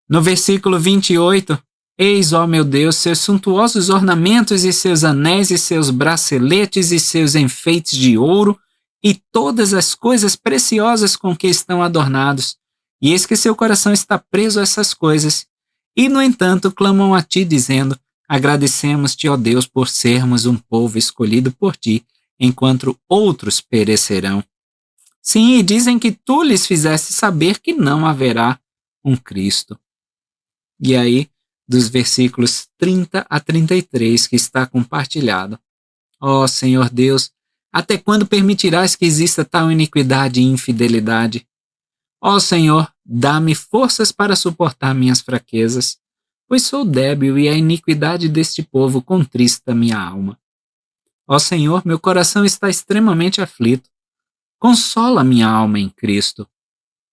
No versículo 28, eis, ó meu Deus, seus suntuosos ornamentos e seus anéis e seus braceletes e seus enfeites de ouro e todas as coisas preciosas com que estão adornados. E eis que seu coração está preso a essas coisas. E, no entanto, clamam a ti, dizendo: agradecemos-te, ó Deus, por sermos um povo escolhido por ti, enquanto outros perecerão. Sim, e dizem que tu lhes fizeste saber que não haverá um Cristo. E aí, dos versículos 30 a 33 que está compartilhado. Ó Senhor Deus, até quando permitirás que exista tal iniquidade e infidelidade? Ó Senhor, dá-me forças para suportar minhas fraquezas, pois sou débil e a iniquidade deste povo contrista minha alma. Ó Senhor, meu coração está extremamente aflito. Consola minha alma em Cristo.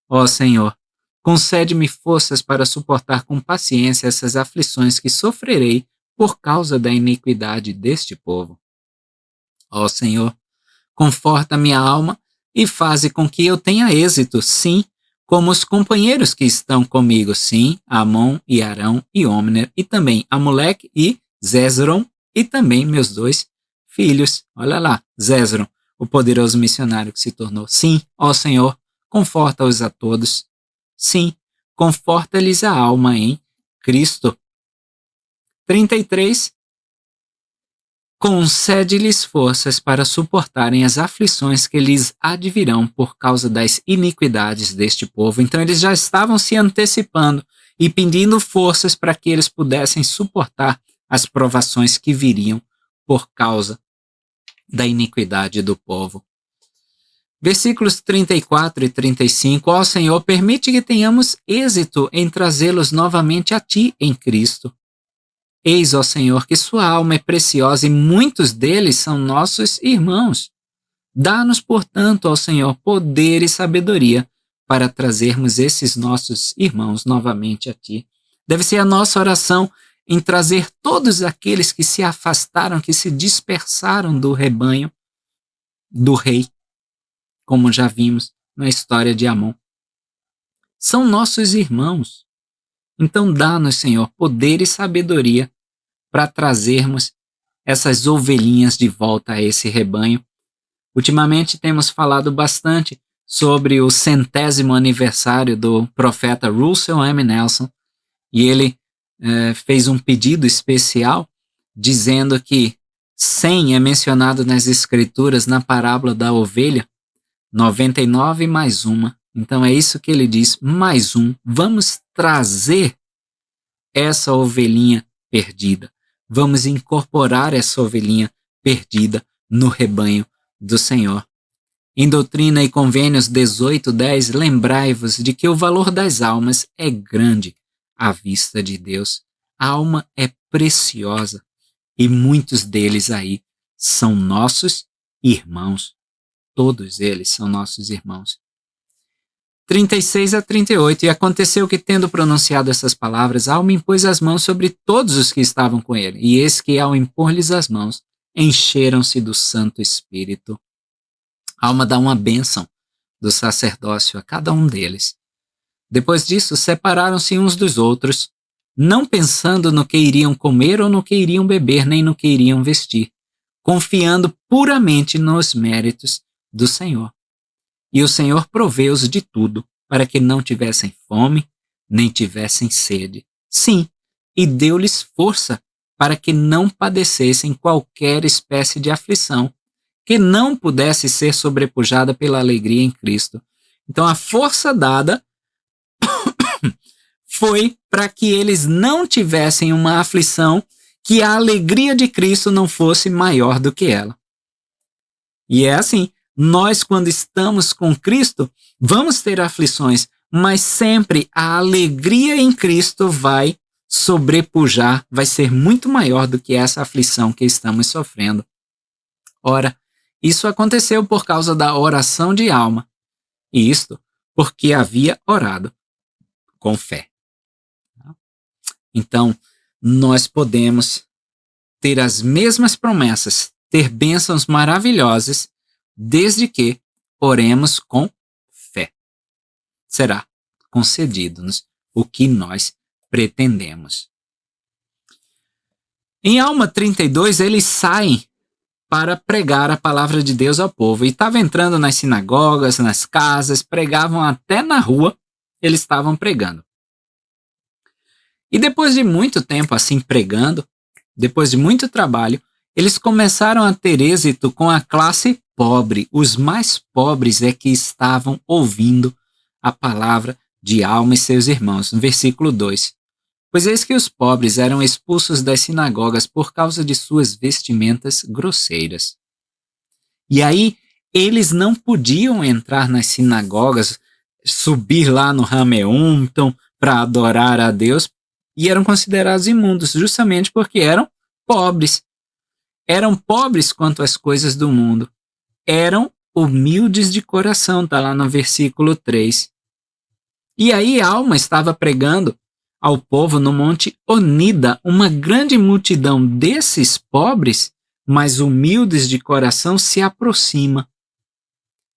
Ó Senhor, concede-me forças para suportar com paciência essas aflições que sofrerei por causa da iniquidade deste povo. Ó Senhor, conforta minha alma e faze com que eu tenha êxito, sim, como os companheiros que estão comigo, sim, Amon e Arão e Omner, e também Amoleque e Zezron, e também meus 2 filhos. Olha lá, Zezron, o poderoso missionário que se tornou. Sim, ó Senhor, conforta-os a todos. Sim, conforta-lhes a alma em Cristo. 33. Concede-lhes forças para suportarem as aflições que lhes advirão por causa das iniquidades deste povo. Então eles já estavam se antecipando e pedindo forças para que eles pudessem suportar as provações que viriam por causa da iniquidade do povo. Versículos 34 e 35. Ó Senhor, permite que tenhamos êxito em trazê-los novamente a Ti em Cristo. Eis, ó Senhor, que sua alma é preciosa e muitos deles são nossos irmãos. Dá-nos, portanto, ó Senhor, poder e sabedoria para trazermos esses nossos irmãos novamente a Ti. Deve ser a nossa oração em trazer todos aqueles que se afastaram, que se dispersaram do rebanho do rei, como já vimos na história de Amon. São nossos irmãos. Então dá-nos, Senhor, poder e sabedoria para trazermos essas ovelhinhas de volta a esse rebanho. Ultimamente temos falado bastante sobre o 100º aniversário do profeta Russell M. Nelson, e ele fez um pedido especial dizendo que 100 é mencionado nas escrituras na parábola da ovelha, 99 mais uma. Então é isso que ele diz, mais um. Vamos trazer essa ovelhinha perdida. Vamos incorporar essa ovelhinha perdida no rebanho do Senhor. Em Doutrina e Convênios 18:10, lembrai-vos de que o valor das almas é grande à vista de Deus. A alma é preciosa e muitos deles aí são nossos irmãos. Todos eles são nossos irmãos. 36 a 38. E aconteceu que, tendo pronunciado essas palavras, a alma impôs as mãos sobre todos os que estavam com ele. E eis que, ao impor-lhes as mãos, encheram-se do Santo Espírito. A alma dá uma bênção do sacerdócio a cada um deles. Depois disso, separaram-se uns dos outros, não pensando no que iriam comer ou no que iriam beber, nem no que iriam vestir, confiando puramente nos méritos do Senhor. E o Senhor proveu-os de tudo, para que não tivessem fome, nem tivessem sede. Sim, e deu-lhes força para que não padecessem qualquer espécie de aflição, que não pudesse ser sobrepujada pela alegria em Cristo. Então a força dada foi para que eles não tivessem uma aflição que a alegria de Cristo não fosse maior do que ela. E é assim, nós quando estamos com Cristo, vamos ter aflições, mas sempre a alegria em Cristo vai sobrepujar, vai ser muito maior do que essa aflição que estamos sofrendo. Ora, isso aconteceu por causa da oração de alma, e isto porque havia orado com fé. Então, nós podemos ter as mesmas promessas, ter bênçãos maravilhosas, desde que oremos com fé. Será concedido-nos o que nós pretendemos. Em Alma 32, eles saem para pregar a palavra de Deus ao povo. E estavam entrando nas sinagogas, nas casas, pregavam até na rua eles estavam pregando. E depois de muito tempo assim pregando, depois de muito trabalho, eles começaram a ter êxito com a classe pobre. Os mais pobres é que estavam ouvindo a palavra de Alma e seus irmãos. No versículo 2. Pois eis que os pobres eram expulsos das sinagogas por causa de suas vestimentas grosseiras. E aí, eles não podiam entrar nas sinagogas, subir lá no Hameunton para adorar a Deus, e eram considerados imundos, justamente porque eram pobres. Eram pobres quanto às coisas do mundo. Eram humildes de coração, está lá no versículo 3. E aí Alma estava pregando ao povo no Monte Onida, uma grande multidão desses pobres, mas humildes de coração, se aproxima.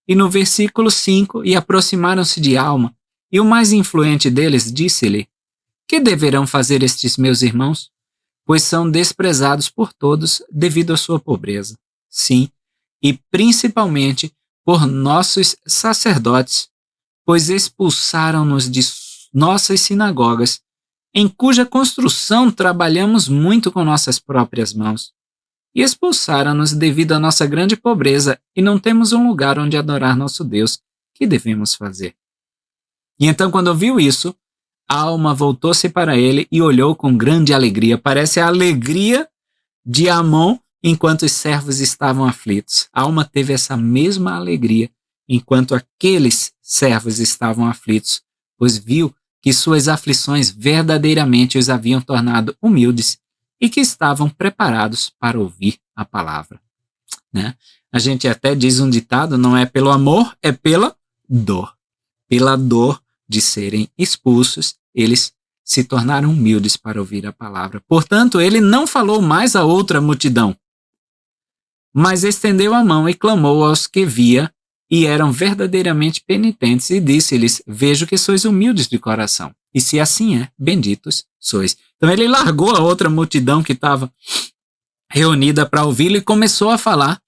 E no versículo 5, e aproximaram-se de Alma, e o mais influente deles disse-lhe: que deverão fazer estes meus irmãos? Pois são desprezados por todos devido à sua pobreza. Sim, e principalmente por nossos sacerdotes, pois expulsaram-nos de nossas sinagogas, em cuja construção trabalhamos muito com nossas próprias mãos. E expulsaram-nos devido à nossa grande pobreza, e não temos um lugar onde adorar nosso Deus. Que devemos fazer? E então, quando ouviu isso, Alma voltou-se para ele e olhou com grande alegria. Parece a alegria de Amon enquanto os servos estavam aflitos. Alma teve essa mesma alegria enquanto aqueles servos estavam aflitos, pois viu que suas aflições verdadeiramente os haviam tornado humildes e que estavam preparados para ouvir a palavra. Né? A gente até diz um ditado, não é pelo amor, é pela dor. Pela dor de serem expulsos, eles se tornaram humildes para ouvir a palavra. Portanto, ele não falou mais a outra multidão, mas estendeu a mão e clamou aos que via e eram verdadeiramente penitentes e disse-lhes: vejo que sois humildes de coração, e se assim é, benditos sois. Então ele largou a outra multidão que estava reunida para ouvi-lo e começou a falar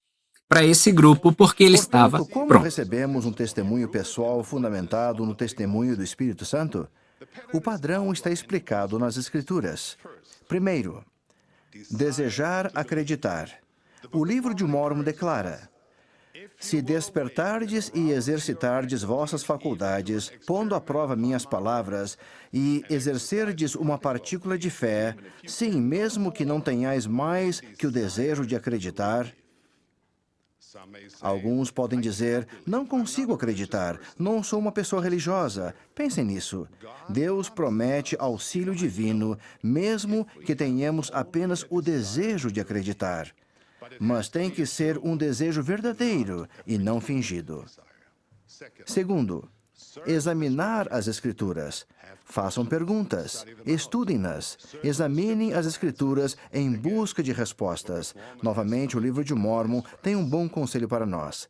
para esse grupo porque ele estava
como
pronto.
recebemos um testemunho pessoal fundamentado no testemunho do Espírito Santo? O padrão está explicado nas Escrituras. Primeiro, desejar acreditar. O livro de Mórmon declara: se despertardes e exercitardes vossas faculdades, pondo à prova minhas palavras, e exercerdes uma partícula de fé, sim, mesmo que não tenhais mais que o desejo de acreditar. Alguns podem dizer: não consigo acreditar, não sou uma pessoa religiosa. Pensem nisso. Deus promete auxílio divino, mesmo que tenhamos apenas o desejo de acreditar. Mas tem que ser um desejo verdadeiro e não fingido. Segundo, examinar as Escrituras. Façam perguntas, estudem-nas, examinem as Escrituras em busca de respostas. Novamente, o livro de Mórmon tem um bom conselho para nós.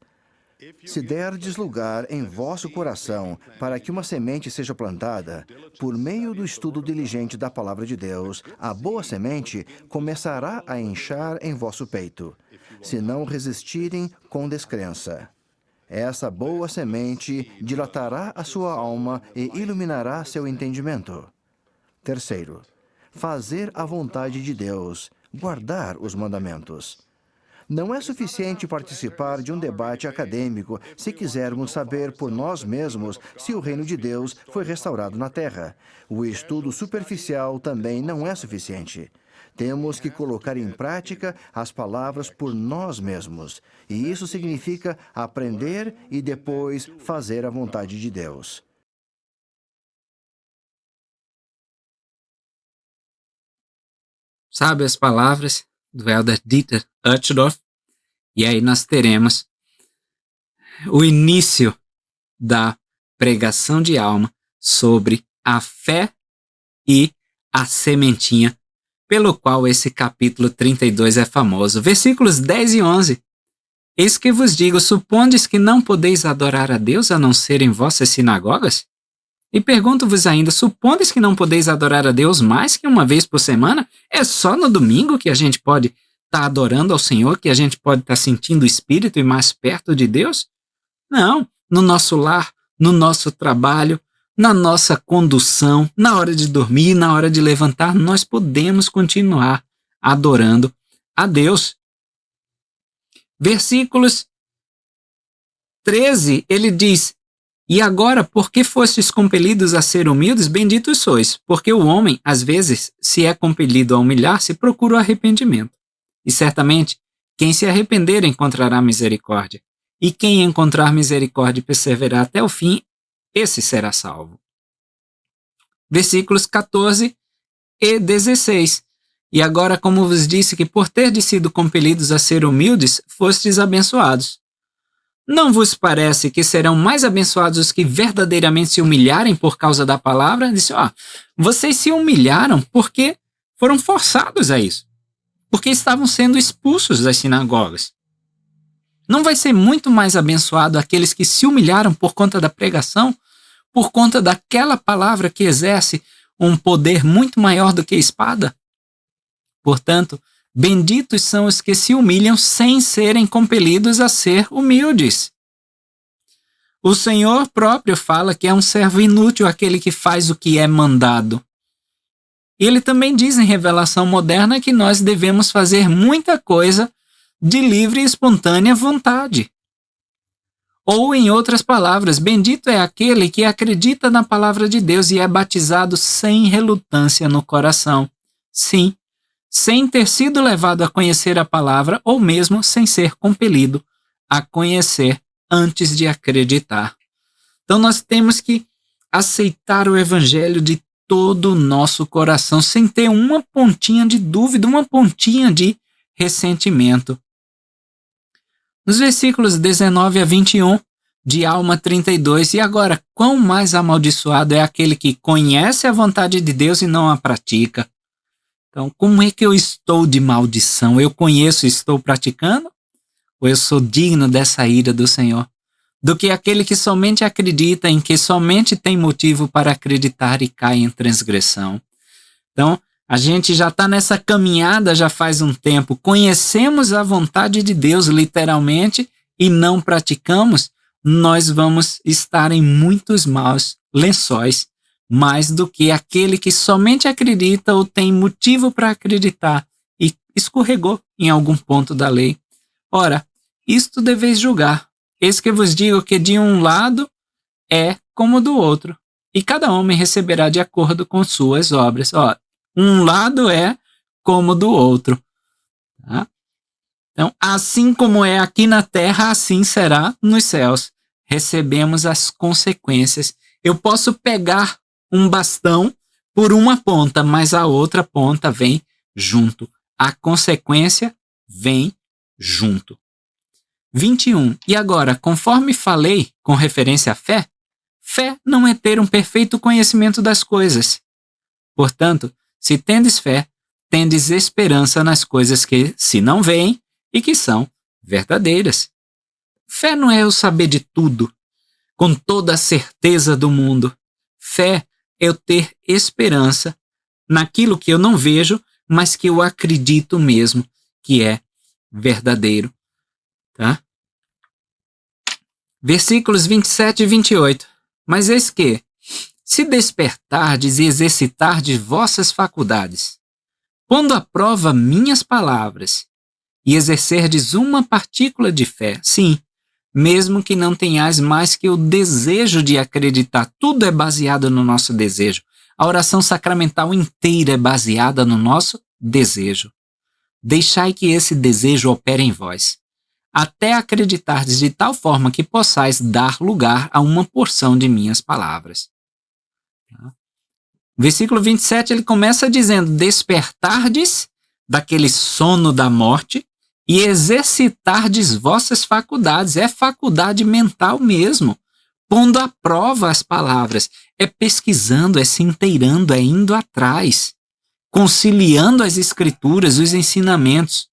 Se derdes lugar em vosso coração para que uma semente seja plantada, por meio do estudo diligente da palavra de Deus, a boa semente começará a inchar em vosso peito, se não resistirem com descrença. Essa boa semente dilatará a sua alma e iluminará seu entendimento. Terceiro, fazer a vontade de Deus, guardar os mandamentos. Não é suficiente participar de um debate acadêmico se quisermos saber por nós mesmos se o reino de Deus foi restaurado na terra. O estudo superficial também não é suficiente. Temos que colocar em prática as palavras por nós mesmos. E isso significa aprender e depois fazer a vontade de Deus.
Sabe as palavras do Elder Dieter Uchtdorf? E aí nós teremos o início da pregação de Alma sobre a fé e a sementinha, pelo qual esse capítulo 32 é famoso. Versículos 10 e 11. Eis que vos digo, supondes que não podeis adorar a Deus a não ser em vossas sinagogas? E pergunto-vos ainda, supondes que não podeis adorar a Deus mais que uma vez por semana? É só no domingo que a gente pode estar adorando ao Senhor, que a gente pode estar sentindo o Espírito e mais perto de Deus? Não, no nosso lar, no nosso trabalho, na nossa condução, na hora de dormir, na hora de levantar, nós podemos continuar adorando a Deus. Versículos 13, ele diz: e agora, porque fostes compelidos a ser humildes, benditos sois, porque o homem, às vezes, se é compelido a humilhar-se, procura o arrependimento. E certamente, quem se arrepender encontrará misericórdia. E quem encontrar misericórdia e perseverar até o fim, esse será salvo. Versículos 14 e 16. E agora, como vos disse que por terdes sido compelidos a ser humildes, fostes abençoados. Não vos parece que serão mais abençoados os que verdadeiramente se humilharem por causa da palavra? Disse, vocês se humilharam porque foram forçados a isso. Porque estavam sendo expulsos das sinagogas. Não vai ser muito mais abençoado aqueles que se humilharam por conta da pregação, por conta daquela palavra que exerce um poder muito maior do que a espada? Portanto, benditos são os que se humilham sem serem compelidos a ser humildes. O Senhor próprio fala que é um servo inútil aquele que faz o que é mandado. Ele também diz em Revelação Moderna que nós devemos fazer muita coisa de livre e espontânea vontade. Ou, em outras palavras, bendito é aquele que acredita na palavra de Deus e é batizado sem relutância no coração. Sim, sem ter sido levado a conhecer a palavra ou mesmo sem ser compelido a conhecer antes de acreditar. Então nós temos que aceitar o evangelho de todo o nosso coração, sem ter uma pontinha de dúvida, uma pontinha de ressentimento. Nos versículos 19 a 21 de Alma 32, e agora, quão mais amaldiçoado é aquele que conhece a vontade de Deus e não a pratica. Então, como é que eu estou de maldição? Eu conheço e estou praticando? Ou eu sou digno dessa ira do Senhor? Do que aquele que somente acredita, em que somente tem motivo para acreditar e cai em transgressão. Então, a gente já está nessa caminhada já faz um tempo. Conhecemos a vontade de Deus, literalmente, e não praticamos, nós vamos estar em muitos maus lençóis, mais do que aquele que somente acredita ou tem motivo para acreditar e escorregou em algum ponto da lei. Ora, isto deveis julgar. Eis que vos digo que de um lado é como do outro, e cada homem receberá de acordo com suas obras. Um lado é como do outro. Tá? Então, assim como é aqui na terra, assim será nos céus. Recebemos as consequências. Eu posso pegar um bastão por uma ponta, mas a outra ponta vem junto. A consequência vem junto. 21. E agora, conforme falei com referência à fé, fé não é ter um perfeito conhecimento das coisas. Portanto, se tendes fé, tendes esperança nas coisas que se não veem e que são verdadeiras. Fé não é eu saber de tudo, com toda a certeza do mundo. Fé é eu ter esperança naquilo que eu não vejo, mas que eu acredito mesmo que é verdadeiro. Tá? Versículos 27 e 28. Mas eis que, se despertardes e exercitardes vossas faculdades, pondo à prova minhas palavras, e exercerdes uma partícula de fé, sim, mesmo que não tenhais mais que o desejo de acreditar, tudo é baseado no nosso desejo. A oração sacramental inteira é baseada no nosso desejo. Deixai que esse desejo opere em vós, até acreditardes de tal forma que possais dar lugar a uma porção de minhas palavras. Versículo 27, ele começa dizendo, despertardes daquele sono da morte e exercitardes vossas faculdades. É faculdade mental mesmo, pondo à prova as palavras. É pesquisando, é se inteirando, é indo atrás, conciliando as escrituras, os ensinamentos.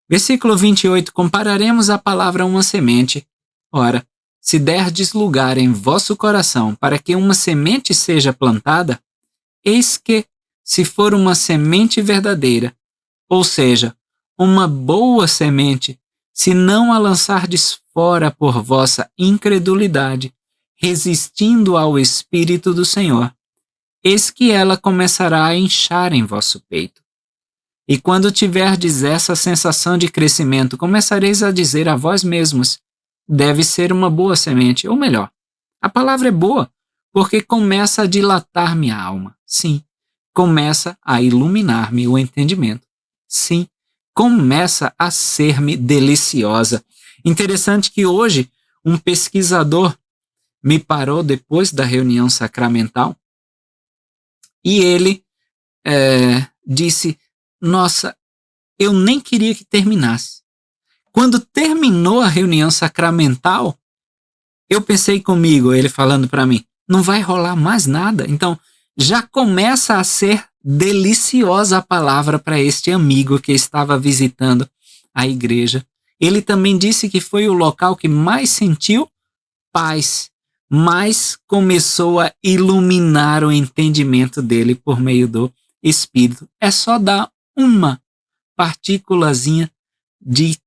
Versículo 28, compararemos a palavra a uma semente. Ora, se derdes lugar em vosso coração para que uma semente seja plantada, eis que, se for uma semente verdadeira, ou seja, uma boa semente, se não a lançardes fora por vossa incredulidade, resistindo ao Espírito do Senhor, eis que ela começará a inchar em vosso peito. E quando tiverdes essa sensação de crescimento, começareis a dizer a vós mesmos, deve ser uma boa semente, ou melhor, a palavra é boa, porque começa a dilatar minha alma. Sim, começa a iluminar-me o entendimento. Sim, começa a ser-me deliciosa. Interessante que hoje um pesquisador me parou depois da reunião sacramental e ele disse, nossa, eu nem queria que terminasse. Quando terminou a reunião sacramental, eu pensei comigo, ele falando para mim, não vai rolar mais nada. Então, já começa a ser deliciosa a palavra para este amigo que estava visitando a igreja. Ele também disse que foi o local que mais sentiu paz, mais começou a iluminar o entendimento dele por meio do Espírito. É só dar uma partículazinha de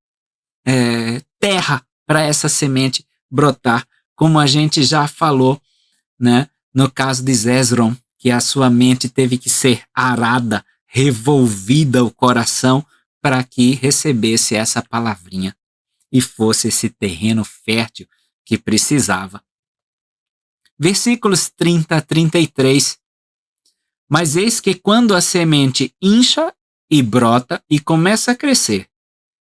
terra para essa semente brotar, como a gente já falou, né? No caso de Zésron, que a sua mente teve que ser arada, revolvida o coração para que recebesse essa palavrinha e fosse esse terreno fértil que precisava. Versículos 30 a 33. Mas eis que quando a semente incha e brota e começa a crescer,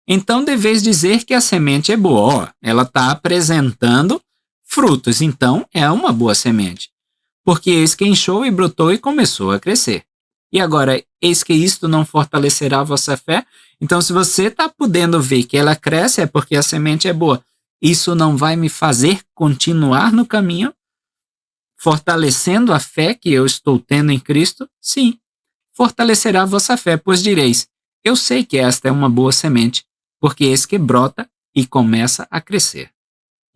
então deveis dizer que a semente é boa. Ela está apresentando frutos, então é uma boa semente. Porque eis que inchou e brotou e começou a crescer. E agora, eis que isto não fortalecerá a vossa fé? Então, se você está podendo ver que ela cresce, é porque a semente é boa. Isso não vai me fazer continuar no caminho, fortalecendo a fé que eu estou tendo em Cristo? Sim, fortalecerá a vossa fé, pois direis, eu sei que esta é uma boa semente, porque eis que brota e começa a crescer.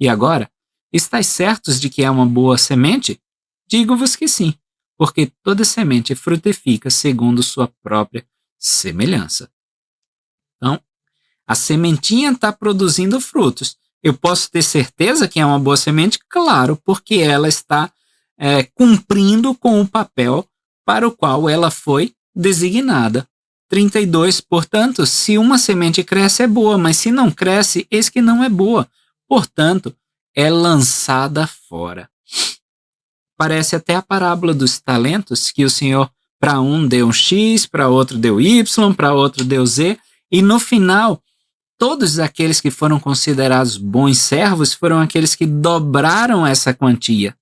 E agora, estáis certos de que é uma boa semente? Digo-vos que sim, porque toda semente frutifica segundo sua própria semelhança. Então, a sementinha está produzindo frutos. Eu posso ter certeza que é uma boa semente? Claro, porque ela está cumprindo com o papel para o qual ela foi designada. 32, portanto, se uma semente cresce é boa, mas se não cresce, eis que não é boa. Portanto, é lançada fora. Parece até a parábola dos talentos, que o Senhor para um deu um X, para outro deu Y, para outro deu Z, e no final, todos aqueles que foram considerados bons servos foram aqueles que dobraram essa quantia.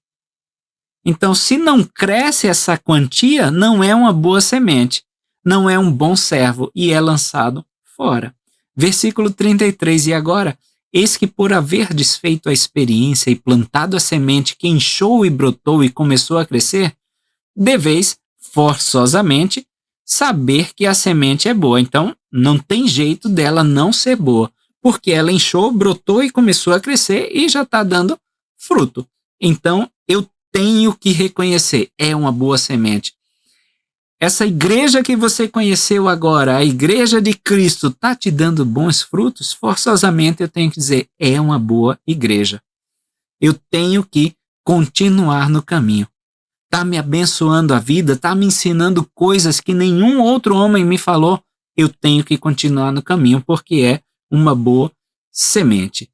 Então, se não cresce essa quantia, não é uma boa semente, não é um bom servo e é lançado fora. Versículo 33, e agora, eis que por haver desfeito a experiência e plantado a semente que inchou e brotou e começou a crescer, deveis, forçosamente, saber que a semente é boa. Então, não tem jeito dela não ser boa, porque ela inchou, brotou e começou a crescer e já está dando fruto. Então, eu tenho que reconhecer, é uma boa semente. Essa igreja que você conheceu agora, a igreja de Cristo, está te dando bons frutos? Forçosamente eu tenho que dizer, é uma boa igreja. Eu tenho que continuar no caminho. Está me abençoando a vida, está me ensinando coisas que nenhum outro homem me falou. Eu tenho que continuar no caminho, porque é uma boa semente.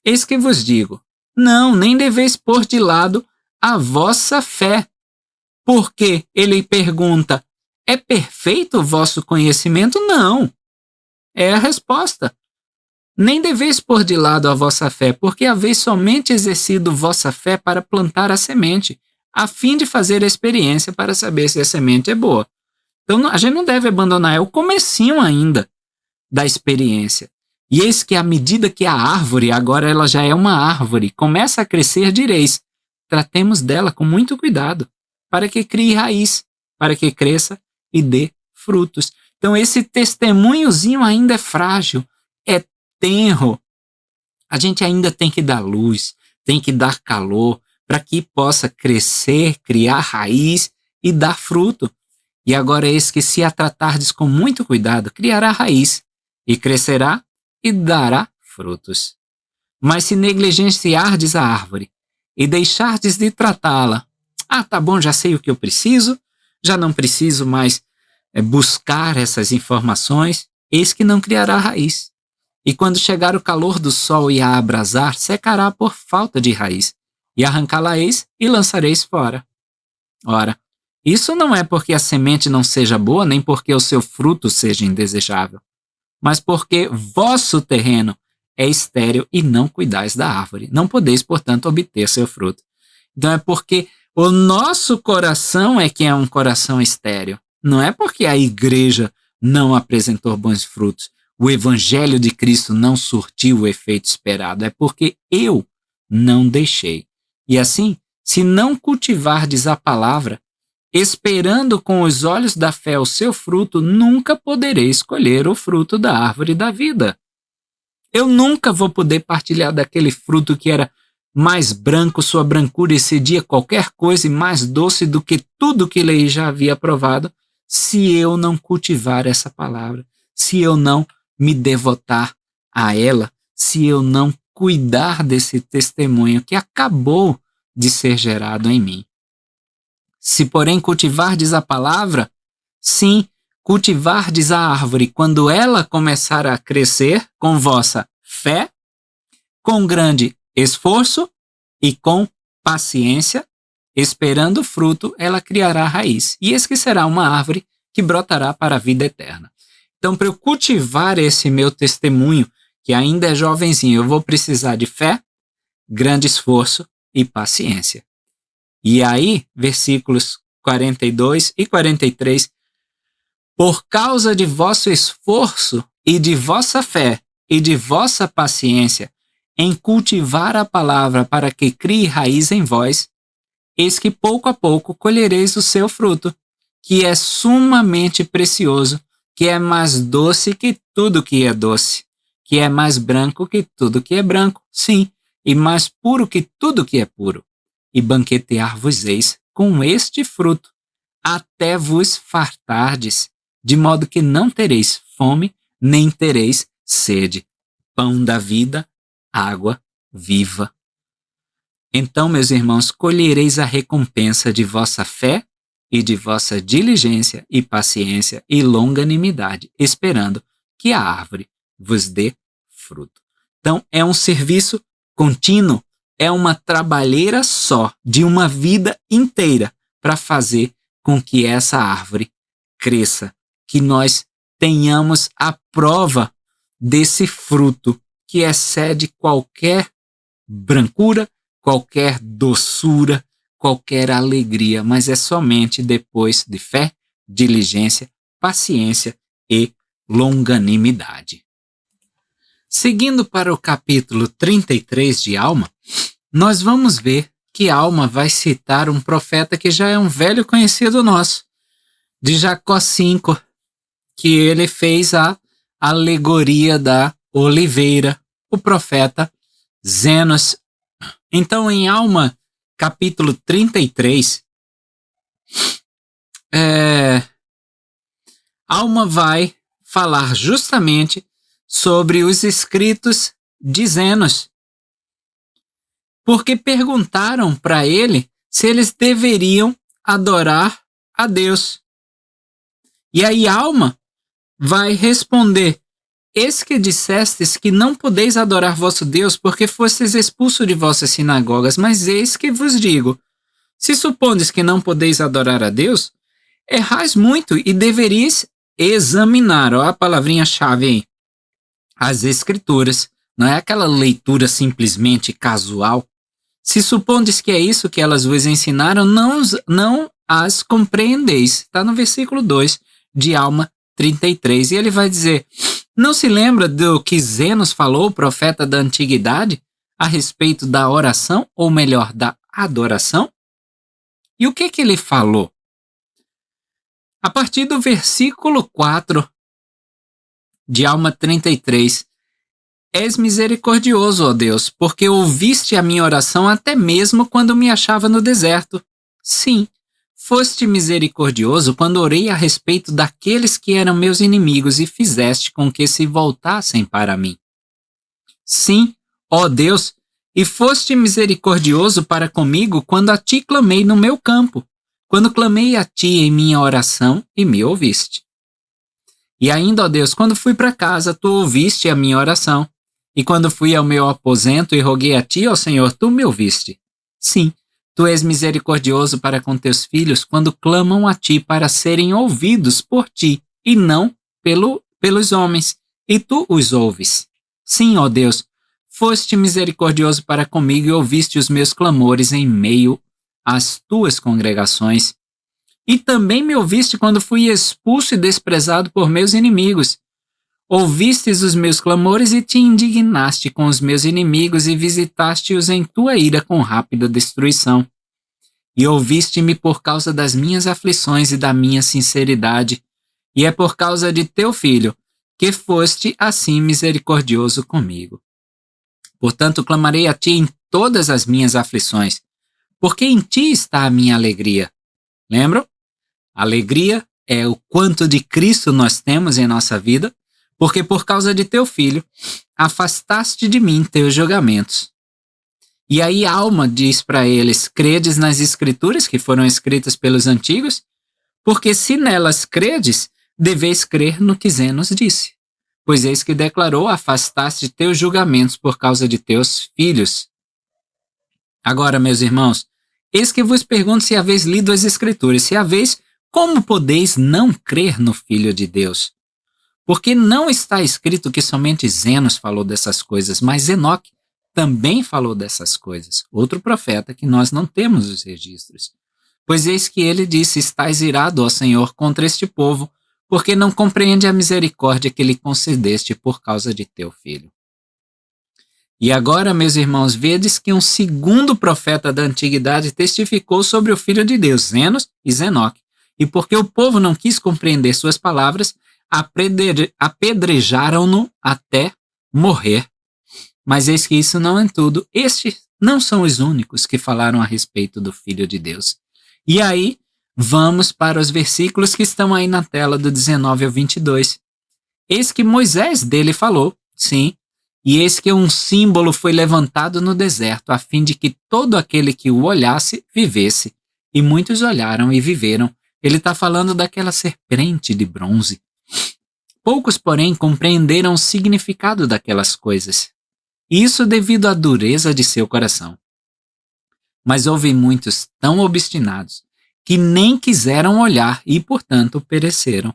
Eis que vos digo, não, nem deveis pôr de lado a vossa fé. Porque ele pergunta, é perfeito o vosso conhecimento? Não. É a resposta. Nem deveis pôr de lado a vossa fé, porque haveis somente exercido vossa fé para plantar a semente, a fim de fazer a experiência para saber se a semente é boa. Então a gente não deve abandonar, é o comecinho ainda da experiência. E eis que à medida que a árvore, agora ela já é uma árvore, começa a crescer, direis, tratemos dela com muito cuidado, para que crie raiz, para que cresça e dê frutos. Então esse testemunhozinho ainda é frágil, é tenro. A gente ainda tem que dar luz, tem que dar calor, para que possa crescer, criar raiz e dar fruto. E agora eis que se a tratardes com muito cuidado, criará raiz, e crescerá e dará frutos. Mas se negligenciardes a árvore, e deixardes de tratá-la. Ah, tá bom, já sei o que eu preciso, já não preciso mais buscar essas informações, eis que não criará raiz. E quando chegar o calor do sol e a abrasar, secará por falta de raiz, e arrancá-la-eis e lançareis fora. Ora, isso não é porque a semente não seja boa, nem porque o seu fruto seja indesejável, mas porque vosso terreno é estéril e não cuidais da árvore. Não podeis, portanto, obter seu fruto. Então é porque o nosso coração é que é um coração estéril. Não é porque a igreja não apresentou bons frutos, o evangelho de Cristo não surtiu o efeito esperado, é porque eu não deixei. E assim, se não cultivardes a palavra, esperando com os olhos da fé o seu fruto, nunca podereis colher o fruto da árvore da vida. Eu nunca vou poder partilhar daquele fruto que era mais branco, sua brancura excedia qualquer coisa e mais doce do que tudo que ele já havia provado, se eu não cultivar essa palavra, se eu não me devotar a ela, se eu não cuidar desse testemunho que acabou de ser gerado em mim. Se, porém, cultivardes a palavra, sim, cultivardes a árvore quando ela começar a crescer com vossa fé, com grande esforço e com paciência, esperando o fruto, ela criará raiz. E eis que será uma árvore que brotará para a vida eterna. Então, para eu cultivar esse meu testemunho, que ainda é jovenzinho, eu vou precisar de fé, grande esforço e paciência. E aí, versículos 42 e 43, por causa de vosso esforço e de vossa fé e de vossa paciência em cultivar a palavra para que crie raiz em vós, eis que pouco a pouco colhereis o seu fruto, que é sumamente precioso, que é mais doce que tudo que é doce, que é mais branco que tudo que é branco, sim, e mais puro que tudo que é puro. E banquetear-vos-eis com este fruto, até vos fartardes, de modo que não tereis fome, nem tereis sede. Pão da vida, água viva. Então, meus irmãos, colhereis a recompensa de vossa fé e de vossa diligência e paciência e longanimidade, esperando que a árvore vos dê fruto. Então, é um serviço contínuo, é uma trabalheira só de uma vida inteira para fazer com que essa árvore cresça, que nós tenhamos a prova desse fruto que excede qualquer brancura, qualquer doçura, qualquer alegria, mas é somente depois de fé, diligência, paciência e longanimidade. Seguindo para o capítulo 33 de Alma, nós vamos ver que Alma vai citar um profeta que já é um velho conhecido nosso, de Jacó 5, que ele fez a alegoria da oliveira, o profeta Zenos. Então, em Alma, capítulo 33, Alma vai falar justamente sobre os escritos de Zenos, porque perguntaram para ele se eles deveriam adorar a Deus. E aí Alma vai responder: eis que dissestes que não podeis adorar vosso Deus, porque fostes expulso de vossas sinagogas, mas eis que vos digo, se supondes que não podeis adorar a Deus, errais muito e deveríeis examinar, ó a palavrinha-chave aí, as Escrituras, não é aquela leitura simplesmente casual. Se supondes que é isso que elas vos ensinaram, não as compreendeis. Está no versículo 2 de Alma 33. E ele vai dizer: não se lembra do que Zenos falou, profeta da antiguidade, a respeito da oração, ou melhor, da adoração? E o que ele falou? A partir do versículo 4 de Alma 33, és misericordioso, ó Deus, porque ouviste a minha oração até mesmo quando me achava no deserto. Sim, foste misericordioso quando orei a respeito daqueles que eram meus inimigos e fizeste com que se voltassem para mim. Sim, ó Deus, e foste misericordioso para comigo quando a ti clamei no meu campo, quando clamei a ti em minha oração e me ouviste. E ainda, ó Deus, quando fui para casa, tu ouviste a minha oração, e quando fui ao meu aposento e roguei a ti, ó Senhor, tu me ouviste. Sim, tu és misericordioso para com teus filhos quando clamam a ti para serem ouvidos por ti, e não pelos homens, e tu os ouves. Sim, ó Deus, foste misericordioso para comigo e ouviste os meus clamores em meio às tuas congregações. E também me ouviste quando fui expulso e desprezado por meus inimigos. Ouvistes os meus clamores e te indignaste com os meus inimigos e visitaste-os em tua ira com rápida destruição. E ouviste-me por causa das minhas aflições e da minha sinceridade, e é por causa de teu filho que foste assim misericordioso comigo. Portanto, clamarei a ti em todas as minhas aflições, porque em ti está a minha alegria. Lembram? Alegria é o quanto de Cristo nós temos em nossa vida, porque por causa de teu filho, afastaste de mim teus julgamentos. E aí a alma diz para eles, credes nas escrituras que foram escritas pelos antigos? Porque se nelas credes, deveis crer no que Zenos disse. Pois eis que declarou, afastaste teus julgamentos por causa de teus filhos. Agora, meus irmãos, eis que vos pergunto se haveis lido as escrituras, se haveis, como podeis não crer no Filho de Deus? Porque não está escrito que somente Zenos falou dessas coisas, mas Enoque também falou dessas coisas. Outro profeta que nós não temos os registros. Pois eis que ele disse, estais irado, ó Senhor, contra este povo, porque não compreende a misericórdia que lhe concedeste por causa de teu filho. E agora, meus irmãos, vedes que um segundo profeta da antiguidade testificou sobre o Filho de Deus, Zenos e Zenoque. E porque o povo não quis compreender suas palavras, apedrejaram-no até morrer. Mas eis que isso não é tudo. Estes não são os únicos que falaram a respeito do Filho de Deus. E aí, vamos para os versículos que estão aí na tela do 19 ao 22. Eis que Moisés dele falou, sim, e eis que um símbolo foi levantado no deserto, a fim de que todo aquele que o olhasse vivesse. E muitos olharam e viveram. Ele está falando daquela serpente de bronze. Poucos, porém, compreenderam o significado daquelas coisas. Isso devido à dureza de seu coração. Mas houve muitos tão obstinados que nem quiseram olhar e, portanto, pereceram.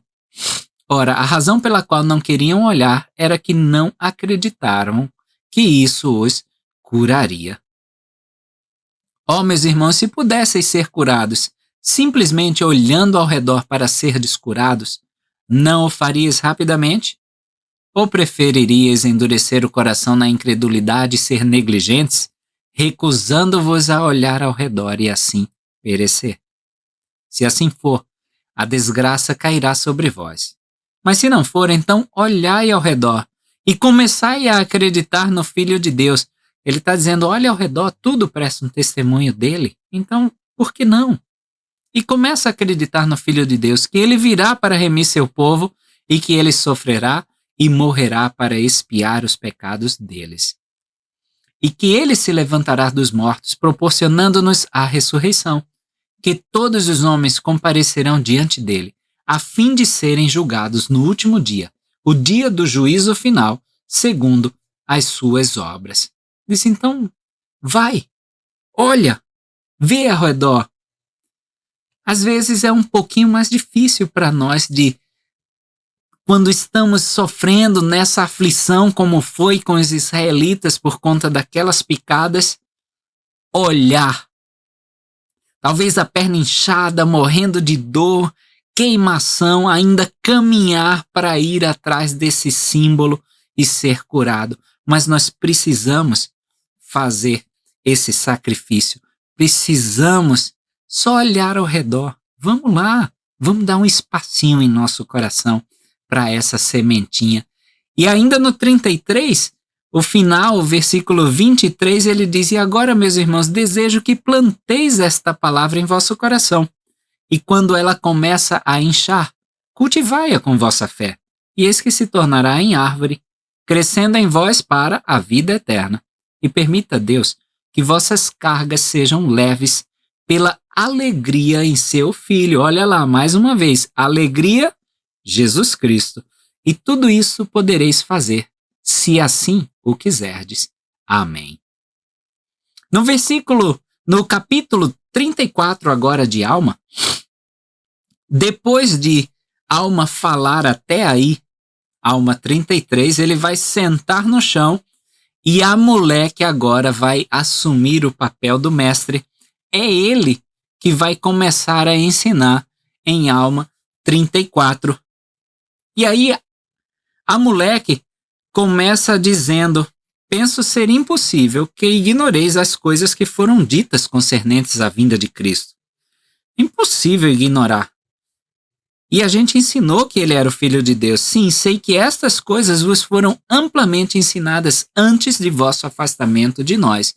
Ora, a razão pela qual não queriam olhar era que não acreditaram que isso os curaria. Ó, meus irmãos, se pudesseis ser curados simplesmente olhando ao redor para ser descurados, não o farias rapidamente? Ou preferirias endurecer o coração na incredulidade e ser negligentes, recusando-vos a olhar ao redor e assim perecer? Se assim for, a desgraça cairá sobre vós. Mas se não for, então olhai ao redor e começai a acreditar no Filho de Deus. Ele está dizendo, olha ao redor, tudo presta um testemunho dele. Então, por que não? E começa a acreditar no Filho de Deus, que ele virá para remir seu povo e que ele sofrerá e morrerá para expiar os pecados deles. E que ele se levantará dos mortos, proporcionando-nos a ressurreição, que todos os homens comparecerão diante dele, a fim de serem julgados no último dia, o dia do juízo final, segundo as suas obras. Disse, então, vai, olha, vê ao redor. Às vezes é um pouquinho mais difícil para nós quando estamos sofrendo nessa aflição como foi com os israelitas por conta daquelas picadas, olhar. Talvez a perna inchada, morrendo de dor, queimação, ainda caminhar para ir atrás desse símbolo e ser curado. Mas nós precisamos fazer esse sacrifício. Precisamos só olhar ao redor. Vamos lá, vamos dar um espacinho em nosso coração para essa sementinha. E ainda no 33, o final, o versículo 23, ele diz, e agora, meus irmãos, desejo que planteis esta palavra em vosso coração. E quando ela começa a inchar, cultivai-a com vossa fé. E eis que se tornará em árvore, crescendo em vós para a vida eterna. e permita a Deus que vossas cargas sejam leves pela alegria em seu Filho. Olha lá, mais uma vez, alegria, Jesus Cristo. E tudo isso podereis fazer, se assim o quiserdes. Amém. No capítulo 34 agora de Alma, depois de Alma falar até aí, Alma 33, ele vai sentar no chão e a mulher que agora vai assumir o papel do mestre, é ele que vai começar a ensinar em Alma 34. E aí a moleque começa dizendo: penso ser impossível que ignoreis as coisas que foram ditas concernentes à vinda de Cristo. Impossível ignorar. E a gente ensinou que ele era o Filho de Deus. Sim, sei que estas coisas vos foram amplamente ensinadas antes de vosso afastamento de nós.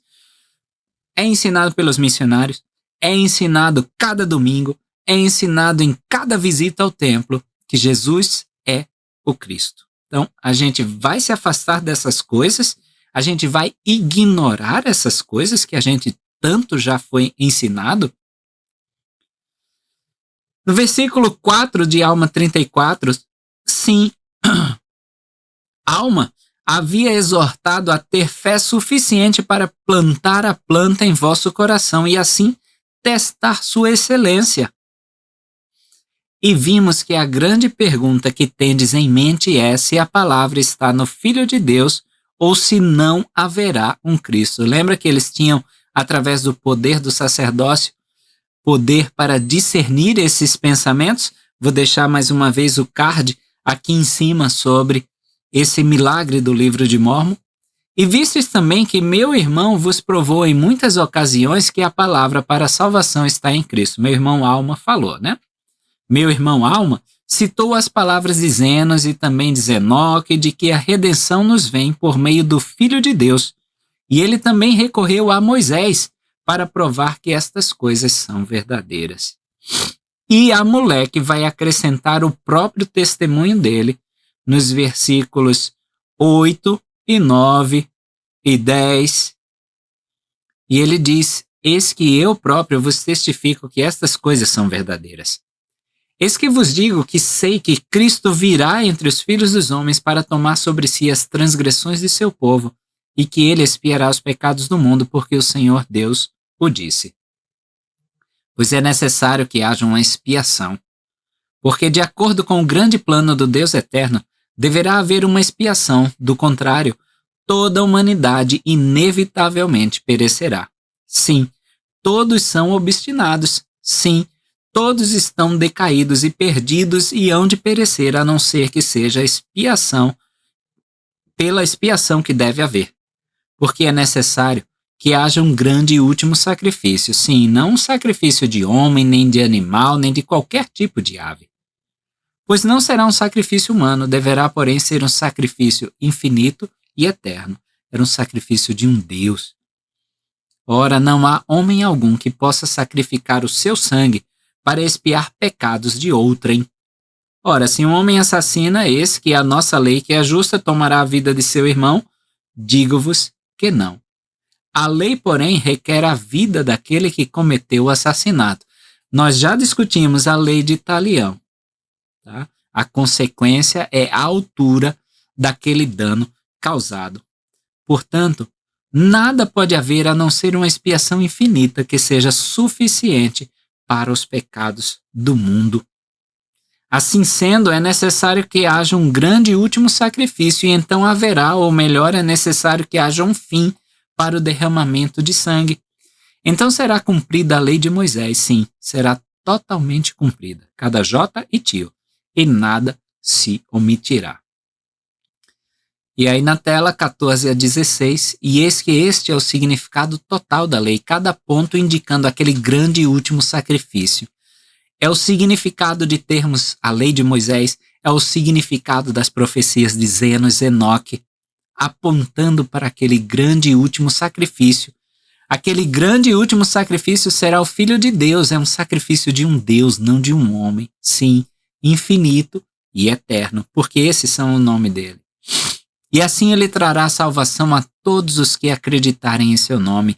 É ensinado pelos missionários, é ensinado cada domingo, é ensinado em cada visita ao templo que Jesus é o Cristo. Então, a gente vai se afastar dessas coisas, a gente vai ignorar essas coisas que a gente tanto já foi ensinado. No versículo 4 de Alma 34, sim, Alma havia exortado a ter fé suficiente para plantar a planta em vosso coração e assim testar sua excelência. E vimos que a grande pergunta que tendes em mente é se a palavra está no Filho de Deus ou se não haverá um Cristo. Lembra que eles tinham, através do poder do sacerdócio, poder para discernir esses pensamentos? Vou deixar mais uma vez o card aqui em cima sobre esse milagre do livro de Mórmon. E vistes também que meu irmão vos provou em muitas ocasiões que a palavra para a salvação está em Cristo. Meu irmão Alma falou, né? Meu irmão Alma citou as palavras de Zenos e também de Zenoque de que a redenção nos vem por meio do Filho de Deus. E ele também recorreu a Moisés para provar que estas coisas são verdadeiras. E a moleque vai acrescentar o próprio testemunho dele nos versículos 8 e 9 e 10. E ele diz: eis que eu próprio vos testifico que estas coisas são verdadeiras. Eis que vos digo que sei que Cristo virá entre os filhos dos homens para tomar sobre si as transgressões de seu povo, e que ele expiará os pecados do mundo, porque o Senhor Deus o disse. Pois é necessário que haja uma expiação, porque de acordo com o grande plano do Deus eterno, deverá haver uma expiação, do contrário, toda a humanidade inevitavelmente perecerá. Sim, todos são obstinados, sim, todos estão decaídos e perdidos e hão de perecer, a não ser que seja a expiação, pela expiação que deve haver. Porque é necessário que haja um grande e último sacrifício. Sim, não um sacrifício de homem, nem de animal, nem de qualquer tipo de ave. Pois não será um sacrifício humano, deverá, porém, ser um sacrifício infinito e eterno. Era um sacrifício de um Deus. Ora, não há homem algum que possa sacrificar o seu sangue para expiar pecados de outrem. Ora, se um homem assassina, eis que a nossa lei, que é justa, tomará a vida de seu irmão, digo-vos que não. A lei, porém, requer a vida daquele que cometeu o assassinato. Nós já discutimos a lei de Talião. Tá? A consequência é a altura daquele dano causado. Portanto, nada pode haver a não ser uma expiação infinita que seja suficiente para os pecados do mundo. Assim sendo, é necessário que haja um grande e último sacrifício, e então haverá, ou melhor, é necessário que haja um fim para o derramamento de sangue. Então será cumprida a lei de Moisés, sim, será totalmente cumprida, cada jota e tio, e nada se omitirá. E aí na tela 14 a 16, e eis que este é o significado total da lei, cada ponto indicando aquele grande e último sacrifício. É o significado de termos a lei de Moisés, é o significado das profecias de Zenos e Enoque, apontando para aquele grande e último sacrifício. Aquele grande e último sacrifício será o Filho de Deus, é um sacrifício de um Deus, não de um homem. Sim, infinito e eterno, porque esses são o nome dele. E assim ele trará salvação a todos os que acreditarem em seu nome,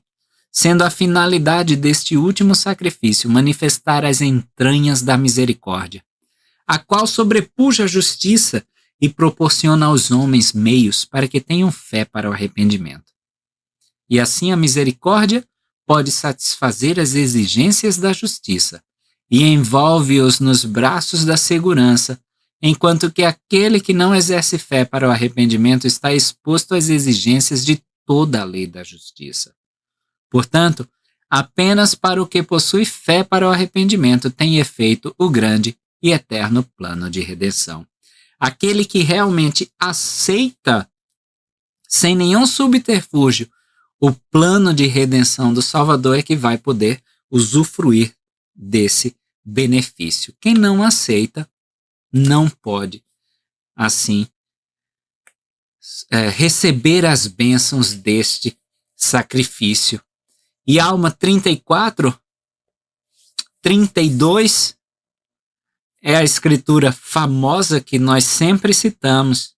sendo a finalidade deste último sacrifício manifestar as entranhas da misericórdia, a qual sobrepuja a justiça e proporciona aos homens meios para que tenham fé para o arrependimento. E assim a misericórdia pode satisfazer as exigências da justiça e envolve-os nos braços da segurança, enquanto que aquele que não exerce fé para o arrependimento está exposto às exigências de toda a lei da justiça. Portanto, apenas para o que possui fé para o arrependimento tem efeito o grande e eterno plano de redenção. Aquele que realmente aceita, sem nenhum subterfúgio, o plano de redenção do Salvador é que vai poder usufruir desse benefício. Quem não aceita, não pode, assim, receber as bênçãos deste sacrifício. E Alma 34, 32 é a escritura famosa que nós sempre citamos.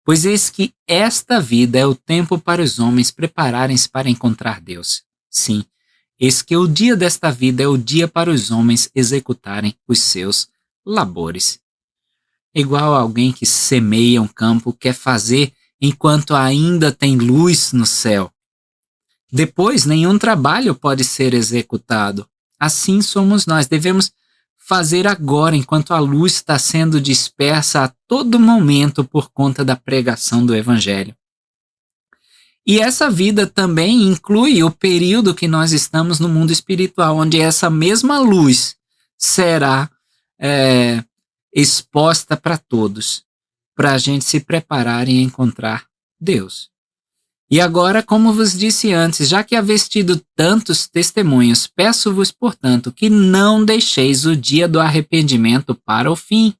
Pois eis que esta vida é o tempo para os homens prepararem-se para encontrar Deus. Sim, eis que o dia desta vida é o dia para os homens executarem os seus labores. Igual a alguém que semeia um campo, quer fazer enquanto ainda tem luz no céu. Depois, nenhum trabalho pode ser executado. Assim somos nós, devemos fazer agora, enquanto a luz está sendo dispersa a todo momento por conta da pregação do Evangelho. E essa vida também inclui o período que nós estamos no mundo espiritual, onde essa mesma luz será exposta para todos, para a gente se preparar e encontrar Deus. E agora, como vos disse antes, já que haveis tido tantos testemunhos, peço-vos, portanto, que não deixeis o dia do arrependimento para o fim.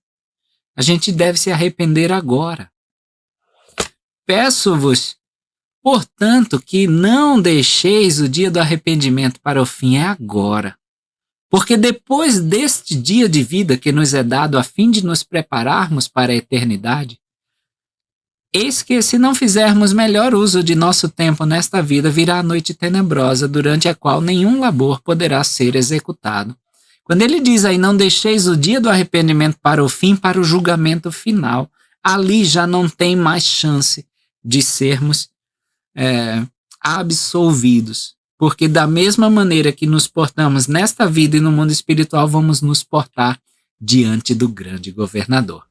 A gente deve se arrepender agora. Peço-vos, portanto, que não deixeis o dia do arrependimento para o fim, é agora. Porque depois deste dia de vida que nos é dado a fim de nos prepararmos para a eternidade, eis que, se não fizermos melhor uso de nosso tempo nesta vida, virá a noite tenebrosa, durante a qual nenhum labor poderá ser executado. Quando ele diz aí, não deixeis o dia do arrependimento para o fim, para o julgamento final, ali já não tem mais chance de sermos absolvidos. Porque da mesma maneira que nos portamos nesta vida e no mundo espiritual, vamos nos portar diante do grande governador.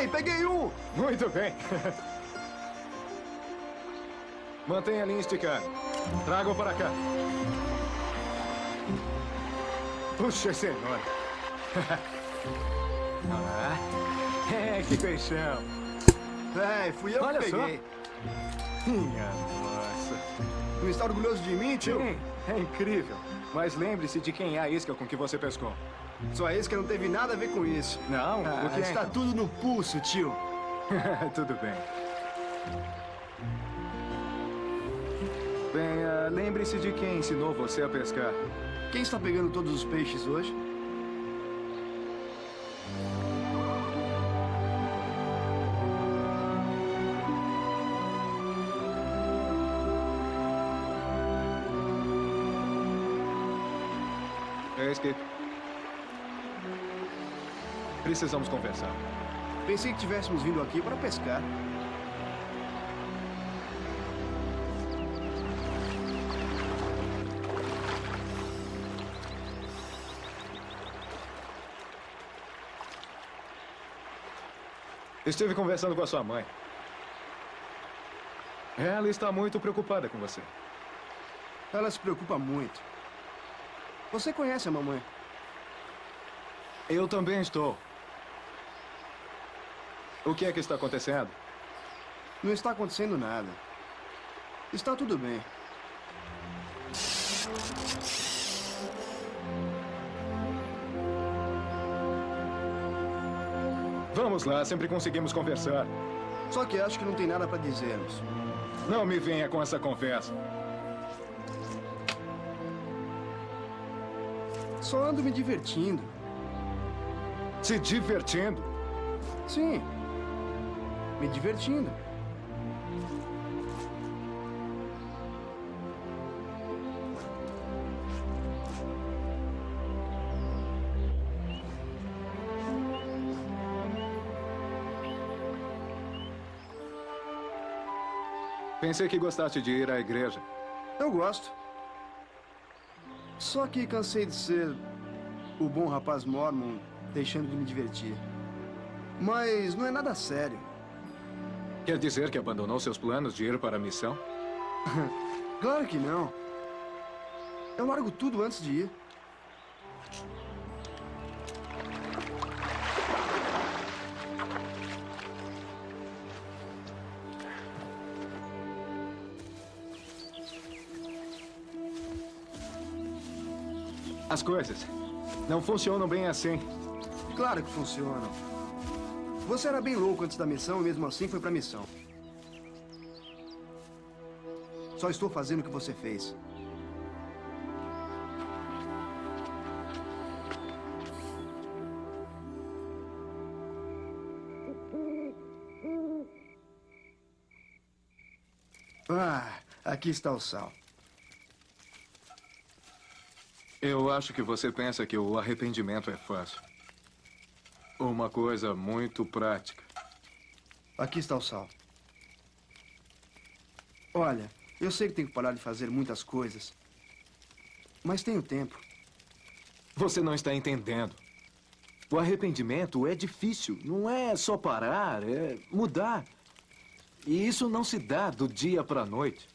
Ei, peguei um! Muito bem. Mantenha a linha esticada. Traga-o para cá. Puxa, esse é enorme. Que peixão.
Fui eu
Olha
que peguei.
Minha nossa.
Não está orgulhoso de mim, tio?
Sim, é incrível. Mas lembre-se de quem é a isca com que você pescou.
Sua isca não teve nada a ver com isso.
Não? O que é,
Está
então?
tudo no pulso, tio.
Tudo bem. Bem, lembre-se de quem ensinou você a pescar.
Quem está pegando todos os peixes hoje?
Skip. Precisamos conversar.
Pensei que tivéssemos vindo aqui para pescar.
Estive conversando com a sua mãe. Ela está muito preocupada com você.
Ela se preocupa muito. Você conhece a mamãe?
Eu também estou. O que é que está acontecendo?
Não está acontecendo nada. Está tudo bem.
Vamos lá, sempre conseguimos conversar.
Só que acho que não tem nada para dizermos.
Não me venha com essa conversa.
Só ando me divertindo.
Se divertindo?
Sim. Me divertindo.
Pensei que gostasse de ir à igreja.
Eu gosto. Só que cansei de ser o bom rapaz mormon, deixando de me divertir. Mas não é nada sério.
Quer dizer que abandonou seus planos de ir para a missão?
Claro que não. Eu largo tudo antes de ir.
As coisas não funcionam bem assim.
Claro que funcionam. Você era bem louco antes da missão e mesmo assim foi pra missão. Só estou fazendo o que você fez. Ah, aqui está o sal.
Eu acho que você pensa que o arrependimento é fácil. Uma coisa muito prática.
Aqui está o sal. Olha, eu sei que tenho que parar de fazer muitas coisas. Mas tenho tempo.
Você não está entendendo. O arrependimento é difícil. Não é só parar, é mudar. E isso não se dá do dia para a noite.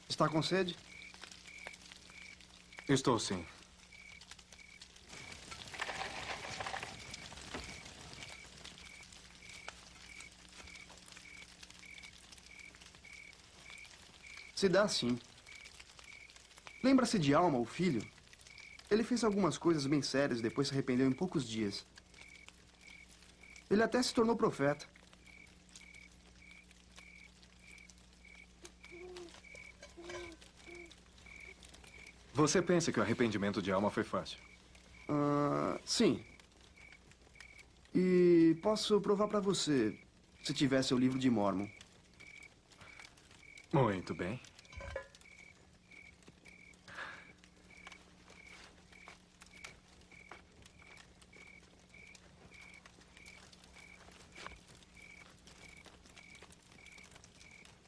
Está com sede?
Estou sim.
Se dá sim. Lembra-se de Alma, o filho? Ele fez algumas coisas bem sérias e depois se arrependeu em poucos dias. Ele até se tornou profeta.
Você pensa que o arrependimento de alma foi fácil?
Sim. E posso provar pra você, se tivesse o livro de Mormon.
Muito bem.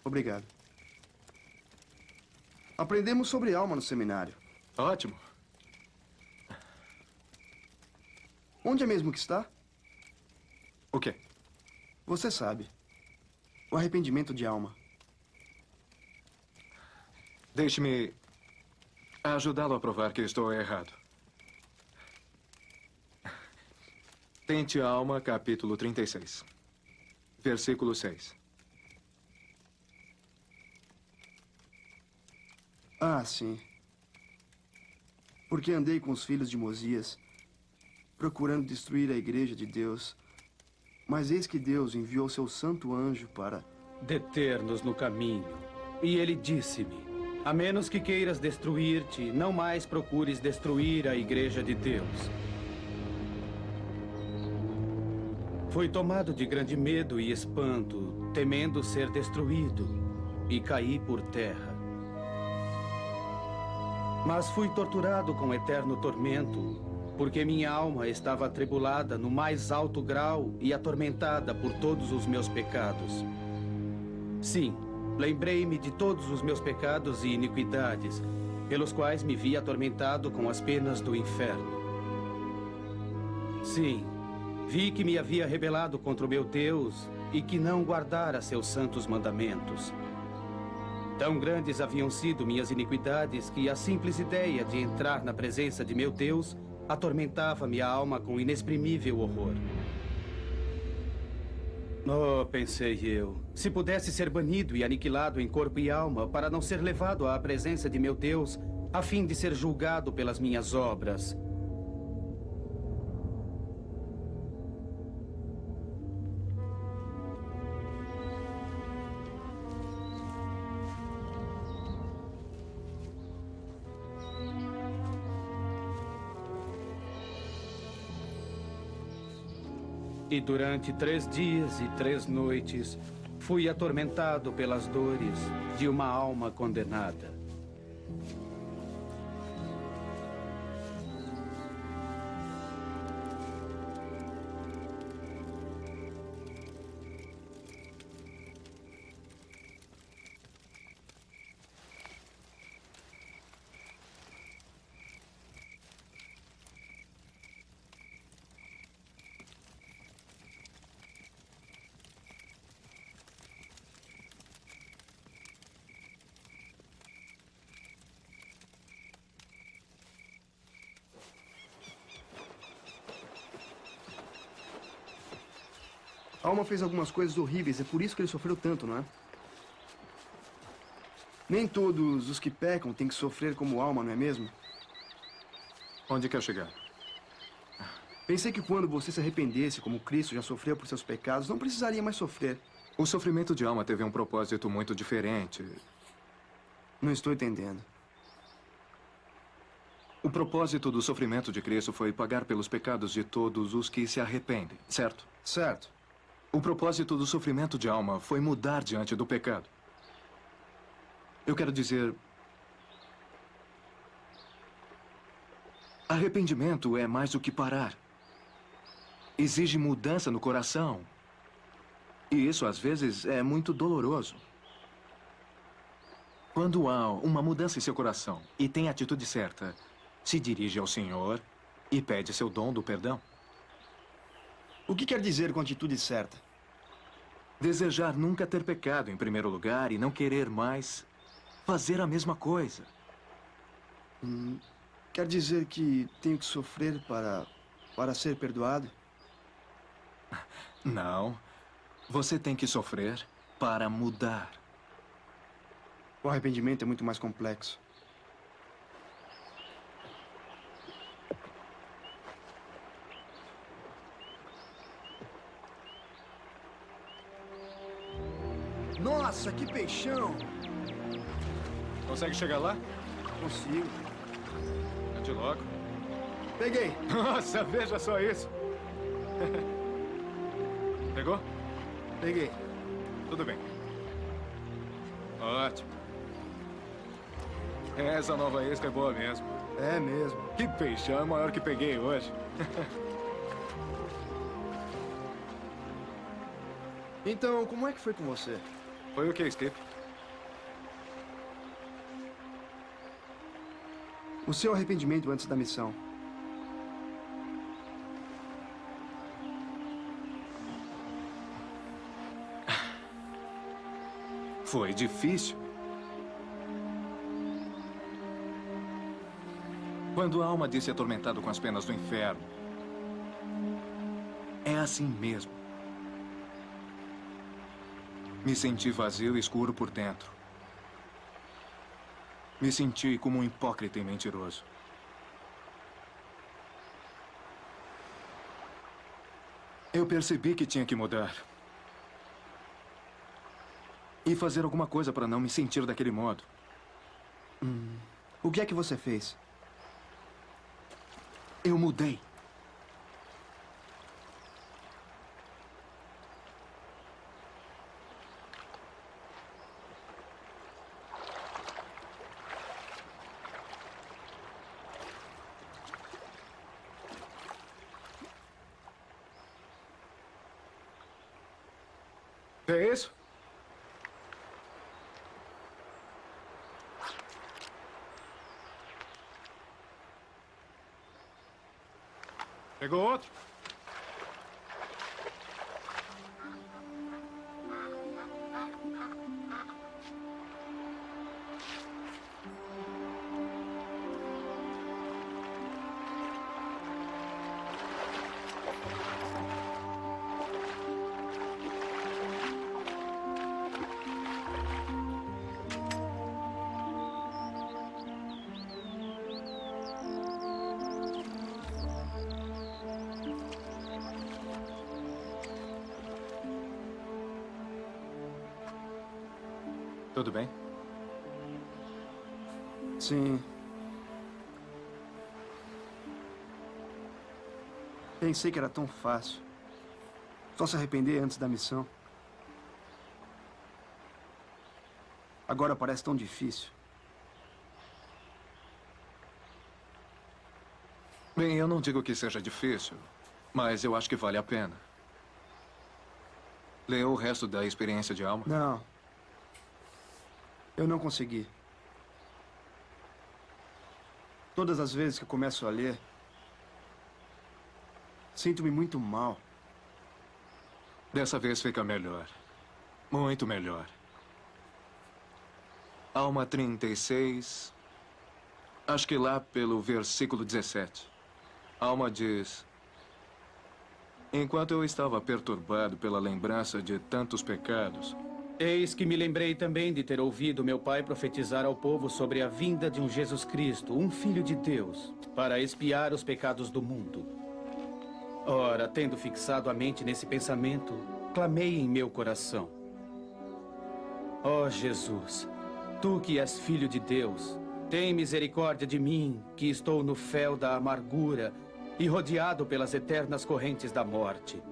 Obrigado. Aprendemos sobre alma no seminário.
Ótimo.
Onde é mesmo que está?
O quê?
Você sabe. O arrependimento de alma.
Deixe-me ajudá-lo a provar que estou errado. Tente a alma, capítulo 36. Versículo 6.
Ah, sim. Porque andei com os filhos de Mosias, procurando destruir a igreja de Deus. Mas eis que Deus enviou seu santo anjo para
deter-nos no caminho. E ele disse-me: a menos que queiras destruir-te, não mais procures destruir a igreja de Deus. Fui tomado de grande medo e espanto, temendo ser destruído, e caí por terra. Mas fui torturado com eterno tormento, porque minha alma estava atribulada no mais alto grau e atormentada por todos os meus pecados. Sim, lembrei-me de todos os meus pecados e iniquidades, pelos quais me vi atormentado com as penas do inferno. Sim, vi que me havia rebelado contra o meu Deus e que não guardara seus santos mandamentos. Tão grandes haviam sido minhas iniquidades que a simples ideia de entrar na presença de meu Deus atormentava minha alma com inexprimível horror. Oh, pensei eu. Se pudesse ser banido e aniquilado em corpo e alma para não ser levado à presença de meu Deus, a fim de ser julgado pelas minhas obras. E durante 3 dias e 3 noites, fui atormentado pelas dores de uma alma condenada.
Alma fez algumas coisas horríveis, é por isso que ele sofreu tanto, não é? Nem todos os que pecam têm que sofrer como Alma, não é mesmo?
Onde quer chegar?
Pensei que quando você se arrependesse, como Cristo já sofreu por seus pecados, não precisaria mais sofrer.
O sofrimento de Alma teve um propósito muito diferente.
Não estou entendendo.
O propósito do sofrimento de Cristo foi pagar pelos pecados de todos os que se arrependem, certo?
Certo.
O propósito do sofrimento de Alma foi mudar diante do pecado. Eu quero dizer... Arrependimento é mais do que parar. Exige mudança no coração. E isso, às vezes, é muito doloroso. Quando há uma mudança em seu coração e tem a atitude certa, se dirige ao Senhor e pede seu dom do perdão.
O que quer dizer com a atitude certa?
Desejar nunca ter pecado em primeiro lugar e não querer mais fazer a mesma coisa.
Quer dizer que tenho que sofrer para ser perdoado?
Não. Você tem que sofrer para mudar.
O arrependimento é muito mais complexo. Nossa, que peixão!
Consegue chegar lá?
Consigo.
De logo.
Peguei.
Nossa, veja só isso. Pegou?
Peguei.
Tudo bem. Ótimo. Essa nova isca é boa mesmo.
É mesmo.
Que peixão, é o maior que peguei hoje.
Então, como é que foi com você?
Foi o que, Skip?
O seu arrependimento antes da missão.
Foi difícil. Quando a alma disse atormentado com as penas do inferno, é assim mesmo. Me senti vazio e escuro por dentro. Me senti como um hipócrita e mentiroso. Eu percebi que tinha que mudar. E fazer alguma coisa para não me sentir daquele modo.
O que é que você fez?
Eu mudei. É isso? Pegou outro? Tudo bem?
Sim. Pensei que era tão fácil. Só se arrepender antes da missão. Agora parece tão difícil.
Bem, eu não digo que seja difícil, mas eu acho que vale a pena. Leu o resto da experiência de alma?
Não. Eu não consegui. Todas as vezes que eu começo a ler, sinto-me muito mal.
Dessa vez fica melhor. Muito melhor. Alma 36. Acho que lá pelo versículo 17. Alma diz: enquanto eu estava perturbado pela lembrança de tantos pecados,
Eis que me lembrei também de ter ouvido meu pai profetizar ao povo sobre a vinda de um Jesus Cristo, um Filho de Deus, para expiar os pecados do mundo. Ora, tendo fixado a mente nesse pensamento, clamei em meu coração: ó Jesus, tu que és Filho de Deus, tem misericórdia de mim, que estou no fel da amargura e rodeado pelas eternas correntes da morte.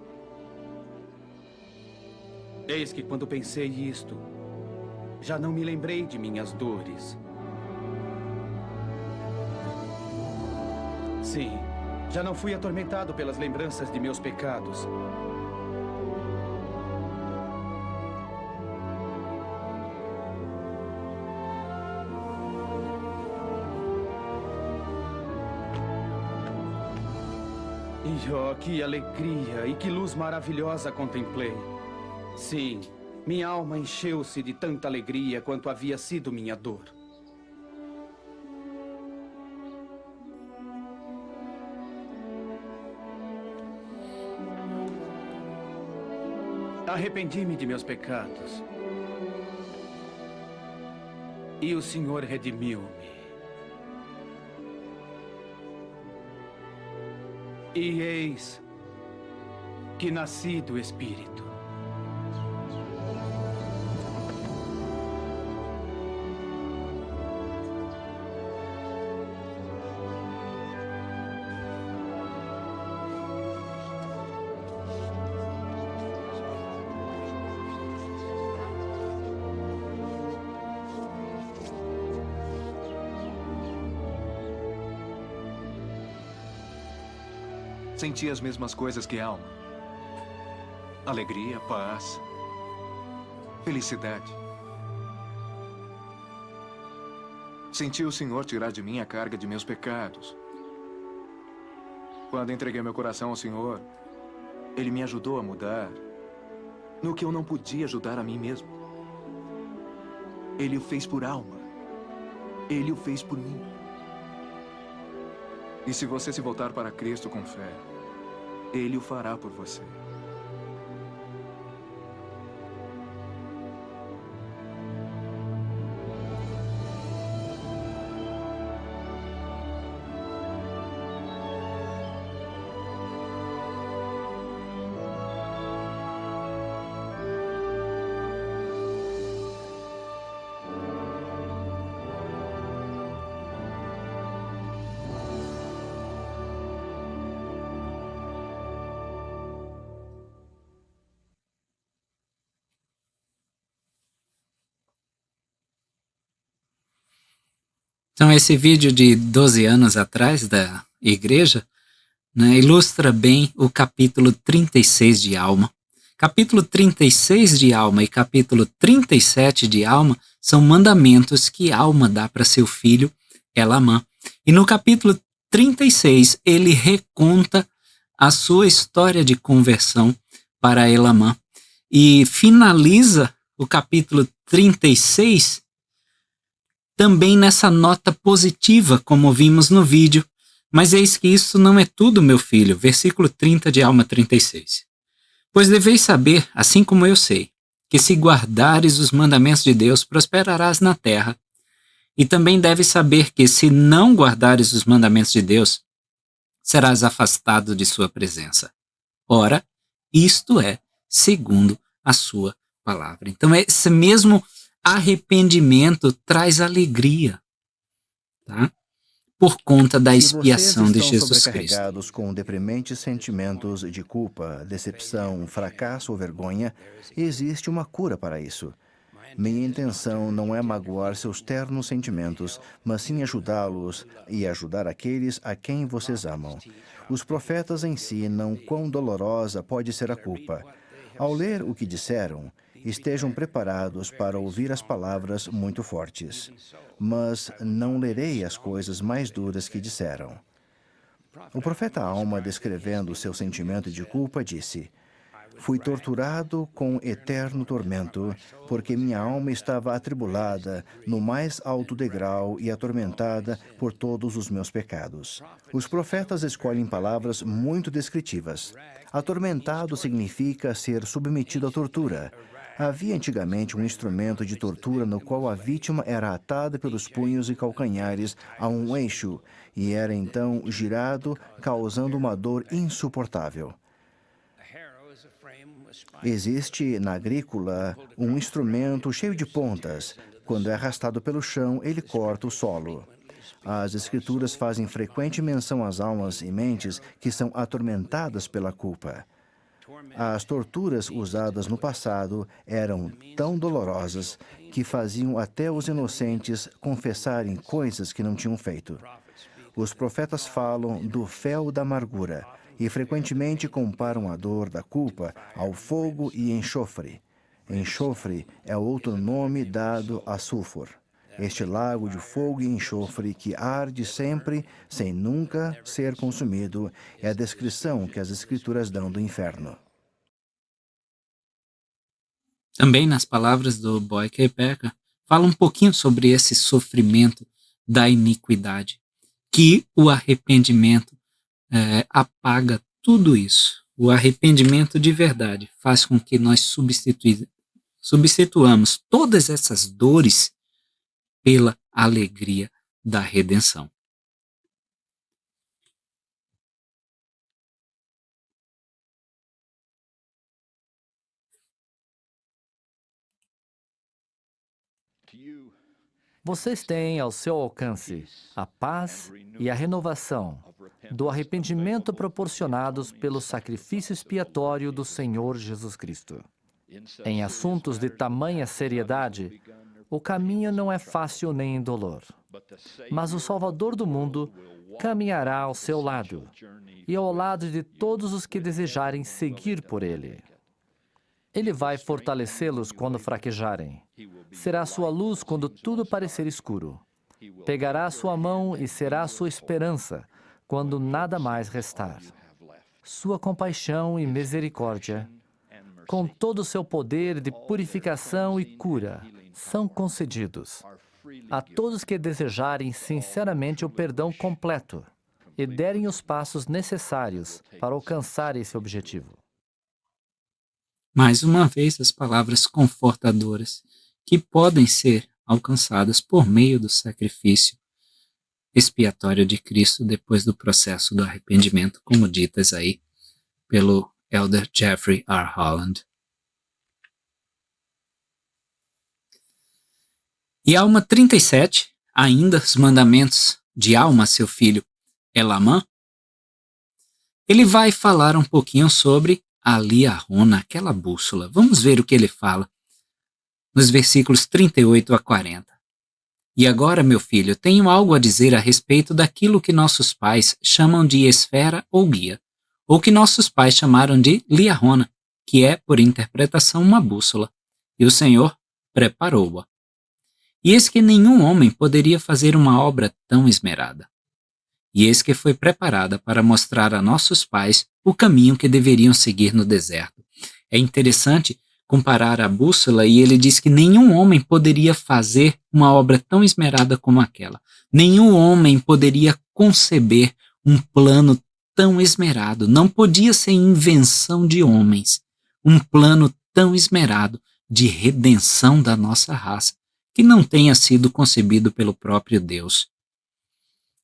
Eis que quando pensei isto, já não me lembrei de minhas dores. Sim, já não fui atormentado pelas lembranças de meus pecados. E ó, que alegria e que luz maravilhosa contemplei. Sim, minha alma encheu-se de tanta alegria quanto havia sido minha dor. Arrependi-me de meus pecados. E o Senhor redimiu-me. E eis que nasci do Espírito.
senti as mesmas coisas que a alma. Alegria, paz, felicidade. Senti o Senhor tirar de mim a carga de meus pecados. Quando entreguei meu coração ao Senhor, Ele me ajudou a mudar no que eu não podia ajudar a mim mesmo. Ele o fez por alma. Ele o fez por mim. E se você se voltar para Cristo com fé, Ele o fará por você.
Então, esse vídeo de 12 anos atrás da igreja, né, ilustra bem o capítulo 36 de Alma. Capítulo 36 de Alma e capítulo 37 de Alma são mandamentos que Alma dá para seu filho, Elamã. E no capítulo 36, ele reconta a sua história de conversão para Elamã. E finaliza o capítulo 36 também nessa nota positiva, como vimos no vídeo. Mas eis que isso não é tudo, meu filho. Versículo 30 de Alma 36. Pois deveis saber, assim como eu sei, que se guardares os mandamentos de Deus, prosperarás na terra. E também deves saber que se não guardares os mandamentos de Deus, serás afastado de sua presença. Ora, isto é segundo a sua palavra. Então, esse mesmo arrependimento traz alegria, tá? Por conta da expiação de
Se vocês estão
Jesus Cristo.
sobrecarregados com deprimentes sentimentos de culpa, decepção, fracasso ou vergonha, existe uma cura para isso. Minha intenção não é magoar seus ternos sentimentos, mas sim ajudá-los e ajudar aqueles a quem vocês amam. Os profetas ensinam quão dolorosa pode ser a culpa. Ao ler o que disseram, estejam preparados para ouvir as palavras muito fortes. Mas não lerei as coisas mais duras que disseram. O profeta Alma, descrevendo seu sentimento de culpa, disse: fui torturado com eterno tormento, porque minha alma estava atribulada no mais alto degrau e atormentada por todos os meus pecados. Os profetas escolhem palavras muito descritivas. Atormentado significa ser submetido à tortura. Havia antigamente um instrumento de tortura no qual a vítima era atada pelos punhos e calcanhares a um eixo e era então girado, causando uma dor insuportável. Existe na agrícola um instrumento cheio de pontas. Quando é arrastado pelo chão, ele corta o solo. As Escrituras fazem frequente menção às almas e mentes que são atormentadas pela culpa. As torturas usadas no passado eram tão dolorosas que faziam até os inocentes confessarem coisas que não tinham feito. Os profetas falam do fel da amargura e frequentemente comparam a dor da culpa ao fogo e enxofre. Enxofre é outro nome dado a sulfur. Este lago de fogo e enxofre que arde sempre, sem nunca ser consumido, é a descrição que as Escrituras dão do inferno.
Também nas palavras do Boy K. Packer, fala um pouquinho sobre esse sofrimento da iniquidade, que o arrependimento apaga tudo isso. O arrependimento de verdade faz com que nós substituamos todas essas dores pela alegria da redenção.
Vocês têm ao seu alcance a paz e a renovação do arrependimento proporcionados pelo sacrifício expiatório do Senhor Jesus Cristo. Em assuntos de tamanha seriedade, o caminho não é fácil nem indolor, mas o Salvador do mundo caminhará ao seu lado e ao lado de todos os que desejarem seguir por ele. Ele vai fortalecê-los quando fraquejarem. Será sua luz quando tudo parecer escuro. Pegará sua mão e será sua esperança quando nada mais restar. Sua compaixão e misericórdia, com todo o seu poder de purificação e cura, são concedidos a todos que desejarem sinceramente o perdão completo e derem os passos necessários para alcançar esse objetivo.
Mais uma vez, as palavras confortadoras que podem ser alcançadas por meio do sacrifício expiatório de Cristo depois do processo do arrependimento, como ditas aí pelo Elder Jeffrey R. Holland. E Alma 37, ainda os mandamentos de Alma, seu filho Elamã, ele vai falar um pouquinho sobre a Liahona, aquela bússola. Vamos ver o que ele fala nos versículos 38 a 40. E agora, meu filho, tenho algo a dizer a respeito daquilo que nossos pais chamam de esfera ou guia, ou que nossos pais chamaram de Liahona, que é, por interpretação, uma bússola, e o Senhor preparou-a. E eis que nenhum homem poderia fazer uma obra tão esmerada. E eis que foi preparada para mostrar a nossos pais o caminho que deveriam seguir no deserto. É interessante comparar a bússola e ele diz que nenhum homem poderia fazer uma obra tão esmerada como aquela. Nenhum homem poderia conceber um plano tão esmerado. Não podia ser invenção de homens. Um plano tão esmerado de redenção da nossa raça, que não tenha sido concebido pelo próprio Deus.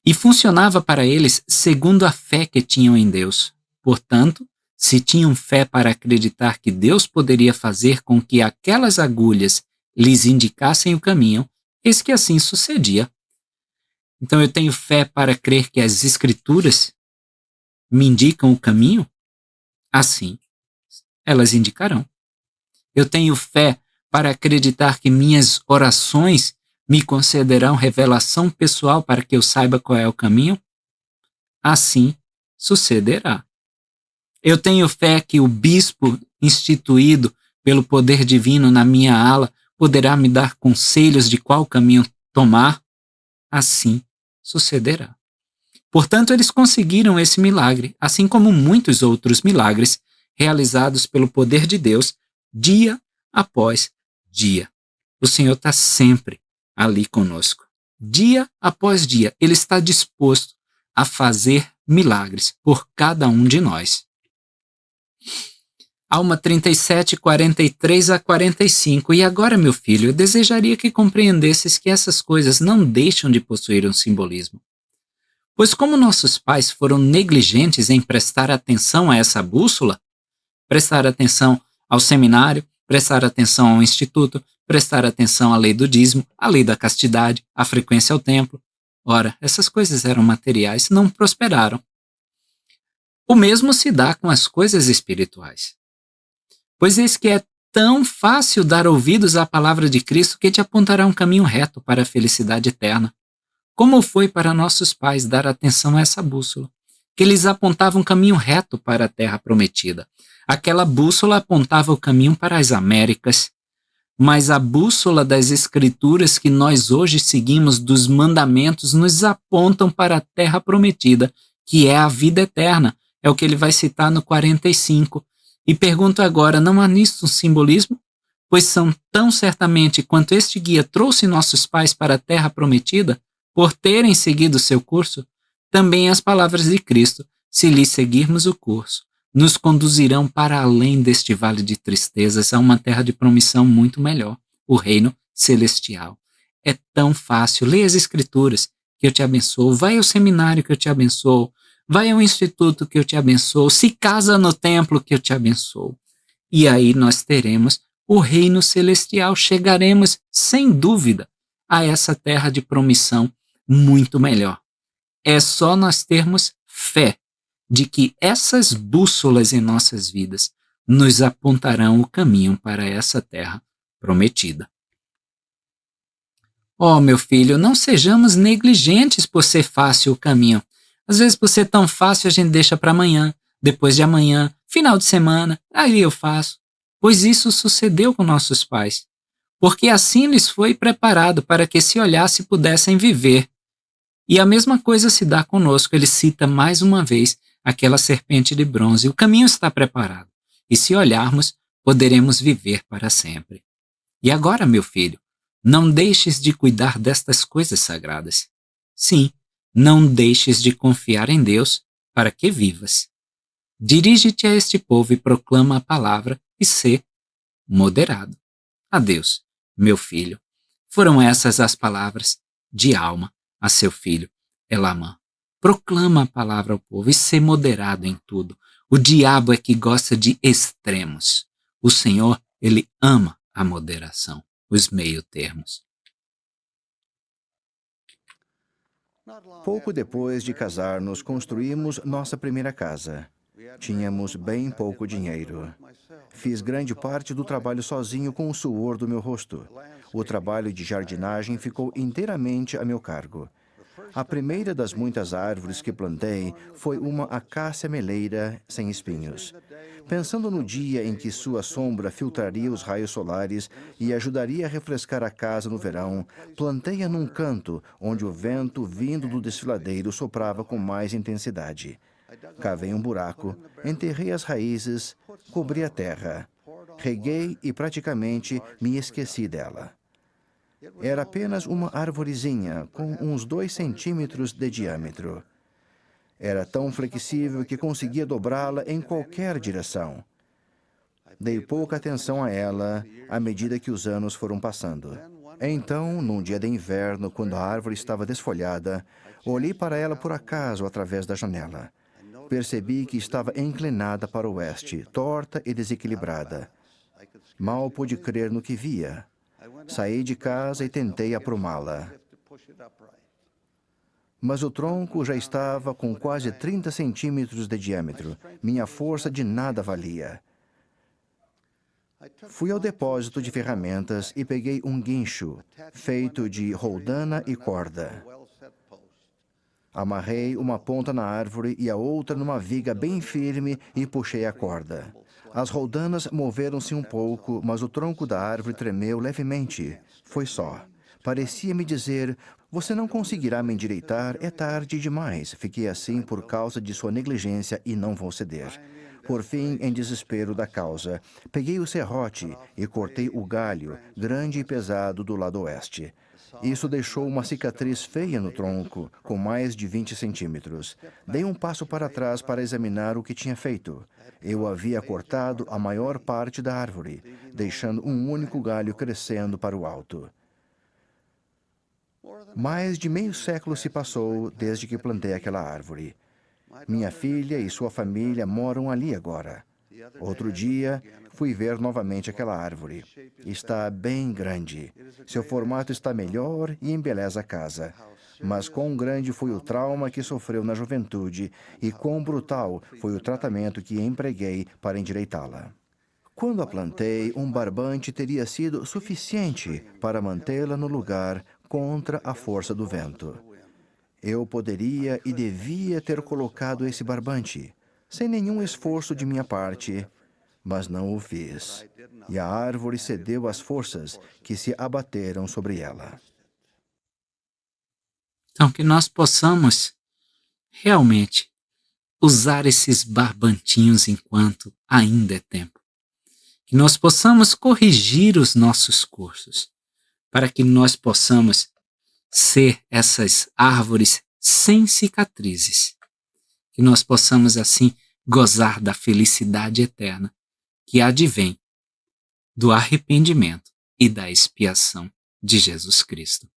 E funcionava para eles segundo a fé que tinham em Deus. Portanto, se tinham fé para acreditar que Deus poderia fazer com que aquelas agulhas lhes indicassem o caminho, eis que assim sucedia. Então eu tenho fé para crer que as Escrituras me indicam o caminho? Assim, elas indicarão. Eu tenho fé para acreditar que minhas orações me concederão revelação pessoal para que eu saiba qual é o caminho? Assim sucederá. Eu tenho fé que o bispo instituído pelo poder divino na minha ala poderá me dar conselhos de qual caminho tomar? Assim sucederá. Portanto, eles conseguiram esse milagre, assim como muitos outros milagres realizados pelo poder de Deus, dia após dia. O Senhor está sempre ali conosco. Dia após dia, Ele está disposto a fazer milagres por cada um de nós. Alma 37, 43 a 45. E agora, meu filho, eu desejaria que compreendesses que essas coisas não deixam de possuir um simbolismo. Pois como nossos pais foram negligentes em prestar atenção a essa bússola, prestar atenção ao seminário, prestar atenção ao instituto, prestar atenção à lei do dízimo, à lei da castidade, à frequência ao templo. Ora, essas coisas eram materiais, não prosperaram. O mesmo se dá com as coisas espirituais. Pois eis que é tão fácil dar ouvidos à palavra de Cristo que te apontará um caminho reto para a felicidade eterna. Como foi para nossos pais dar atenção a essa bússola, que lhes apontava um caminho reto para a terra prometida. Aquela bússola apontava o caminho para as Américas, mas a bússola das Escrituras que nós hoje seguimos dos mandamentos nos apontam para a terra prometida, que é a vida eterna. É o que ele vai citar no 45. E pergunto agora, não há nisto um simbolismo? Pois são tão certamente quanto este guia trouxe nossos pais para a terra prometida, por terem seguido seu curso, também as palavras de Cristo, se lhes seguirmos o curso, nos conduzirão para além deste vale de tristezas a uma terra de promissão muito melhor, o reino celestial. É tão fácil. Leia as Escrituras, que eu te abençoo. Vai ao seminário, que eu te abençoo. Vai ao instituto, que eu te abençoo. Se casa no templo, que eu te abençoo. E aí nós teremos o reino celestial. Chegaremos, sem dúvida, a essa terra de promissão muito melhor. É só nós termos fé de que essas bússolas em nossas vidas nos apontarão o caminho para essa terra prometida. Oh, meu filho, não sejamos negligentes por ser fácil o caminho. Às vezes, por ser tão fácil, a gente deixa para amanhã, depois de amanhã, final de semana, aí eu faço. Pois isso sucedeu com nossos pais. Porque assim lhes foi preparado para que, se olhasse, pudessem viver. E a mesma coisa se dá conosco. Ele cita mais uma vez aquela serpente de bronze. O caminho está preparado. E se olharmos, poderemos viver para sempre. E agora, meu filho, não deixes de cuidar destas coisas sagradas. Sim, não deixes de confiar em Deus para que vivas. Dirige-te a este povo e proclama a palavra e sê moderado. Adeus, meu filho. Foram essas as palavras de Alma a seu filho Elamã. Proclama a palavra ao povo e sê moderado em tudo. O diabo é que gosta de extremos. O Senhor, ele ama a moderação, os meio-termos.
Pouco depois de casar-nos, construímos nossa primeira casa. Tínhamos bem pouco dinheiro. Fiz grande parte do trabalho sozinho com o suor do meu rosto. O trabalho de jardinagem ficou inteiramente a meu cargo. A primeira das muitas árvores que plantei foi uma acácia meleira sem espinhos. Pensando no dia em que sua sombra filtraria os raios solares e ajudaria a refrescar a casa no verão, plantei-a num canto onde o vento vindo do desfiladeiro soprava com mais intensidade. Cavei um buraco, enterrei as raízes, cobri a terra, reguei e praticamente me esqueci dela. Era apenas uma arvorezinha com uns 2 centímetros de diâmetro. Era tão flexível que conseguia dobrá-la em qualquer direção. Dei pouca atenção a ela à medida que os anos foram passando. Então, num dia de inverno, quando a árvore estava desfolhada, olhei para ela por acaso através da janela. Percebi que estava inclinada para o oeste, torta e desequilibrada. Mal pude crer no que via. Saí de casa e tentei aprumá-la. Mas o tronco já estava com quase 30 centímetros de diâmetro. Minha força de nada valia. Fui ao depósito de ferramentas e peguei um guincho, feito de roldana e corda. Amarrei uma ponta na árvore e a outra numa viga bem firme e puxei a corda. As roldanas moveram-se um pouco, mas o tronco da árvore tremeu levemente. Foi só. Parecia me dizer: "Você não conseguirá me endireitar, é tarde demais." Fiquei assim por causa de sua negligência e não vou ceder. Por fim, em desespero da causa, peguei o serrote e cortei o galho, grande e pesado, do lado oeste. Isso deixou uma cicatriz feia no tronco, com mais de 20 centímetros. Dei um passo para trás para examinar o que tinha feito. Eu havia cortado a maior parte da árvore, deixando um único galho crescendo para o alto. Mais de meio século se passou desde que plantei aquela árvore. Minha filha e sua família moram ali agora. Outro dia, fui ver novamente aquela árvore. Está bem grande. Seu formato está melhor e embeleza a casa. Mas quão grande foi o trauma que sofreu na juventude e quão brutal foi o tratamento que empreguei para endireitá-la. Quando a plantei, um barbante teria sido suficiente para mantê-la no lugar contra a força do vento. Eu poderia e devia ter colocado esse barbante, sem nenhum esforço de minha parte, mas não o fiz. E a árvore cedeu às forças que se abateram sobre ela.
Então, que nós possamos realmente usar esses barbantinhos enquanto ainda é tempo. Que nós possamos corrigir os nossos cursos, para que nós possamos ser essas árvores sem cicatrizes. Que nós possamos, assim, gozar da felicidade eterna que advém do arrependimento e da expiação de Jesus Cristo.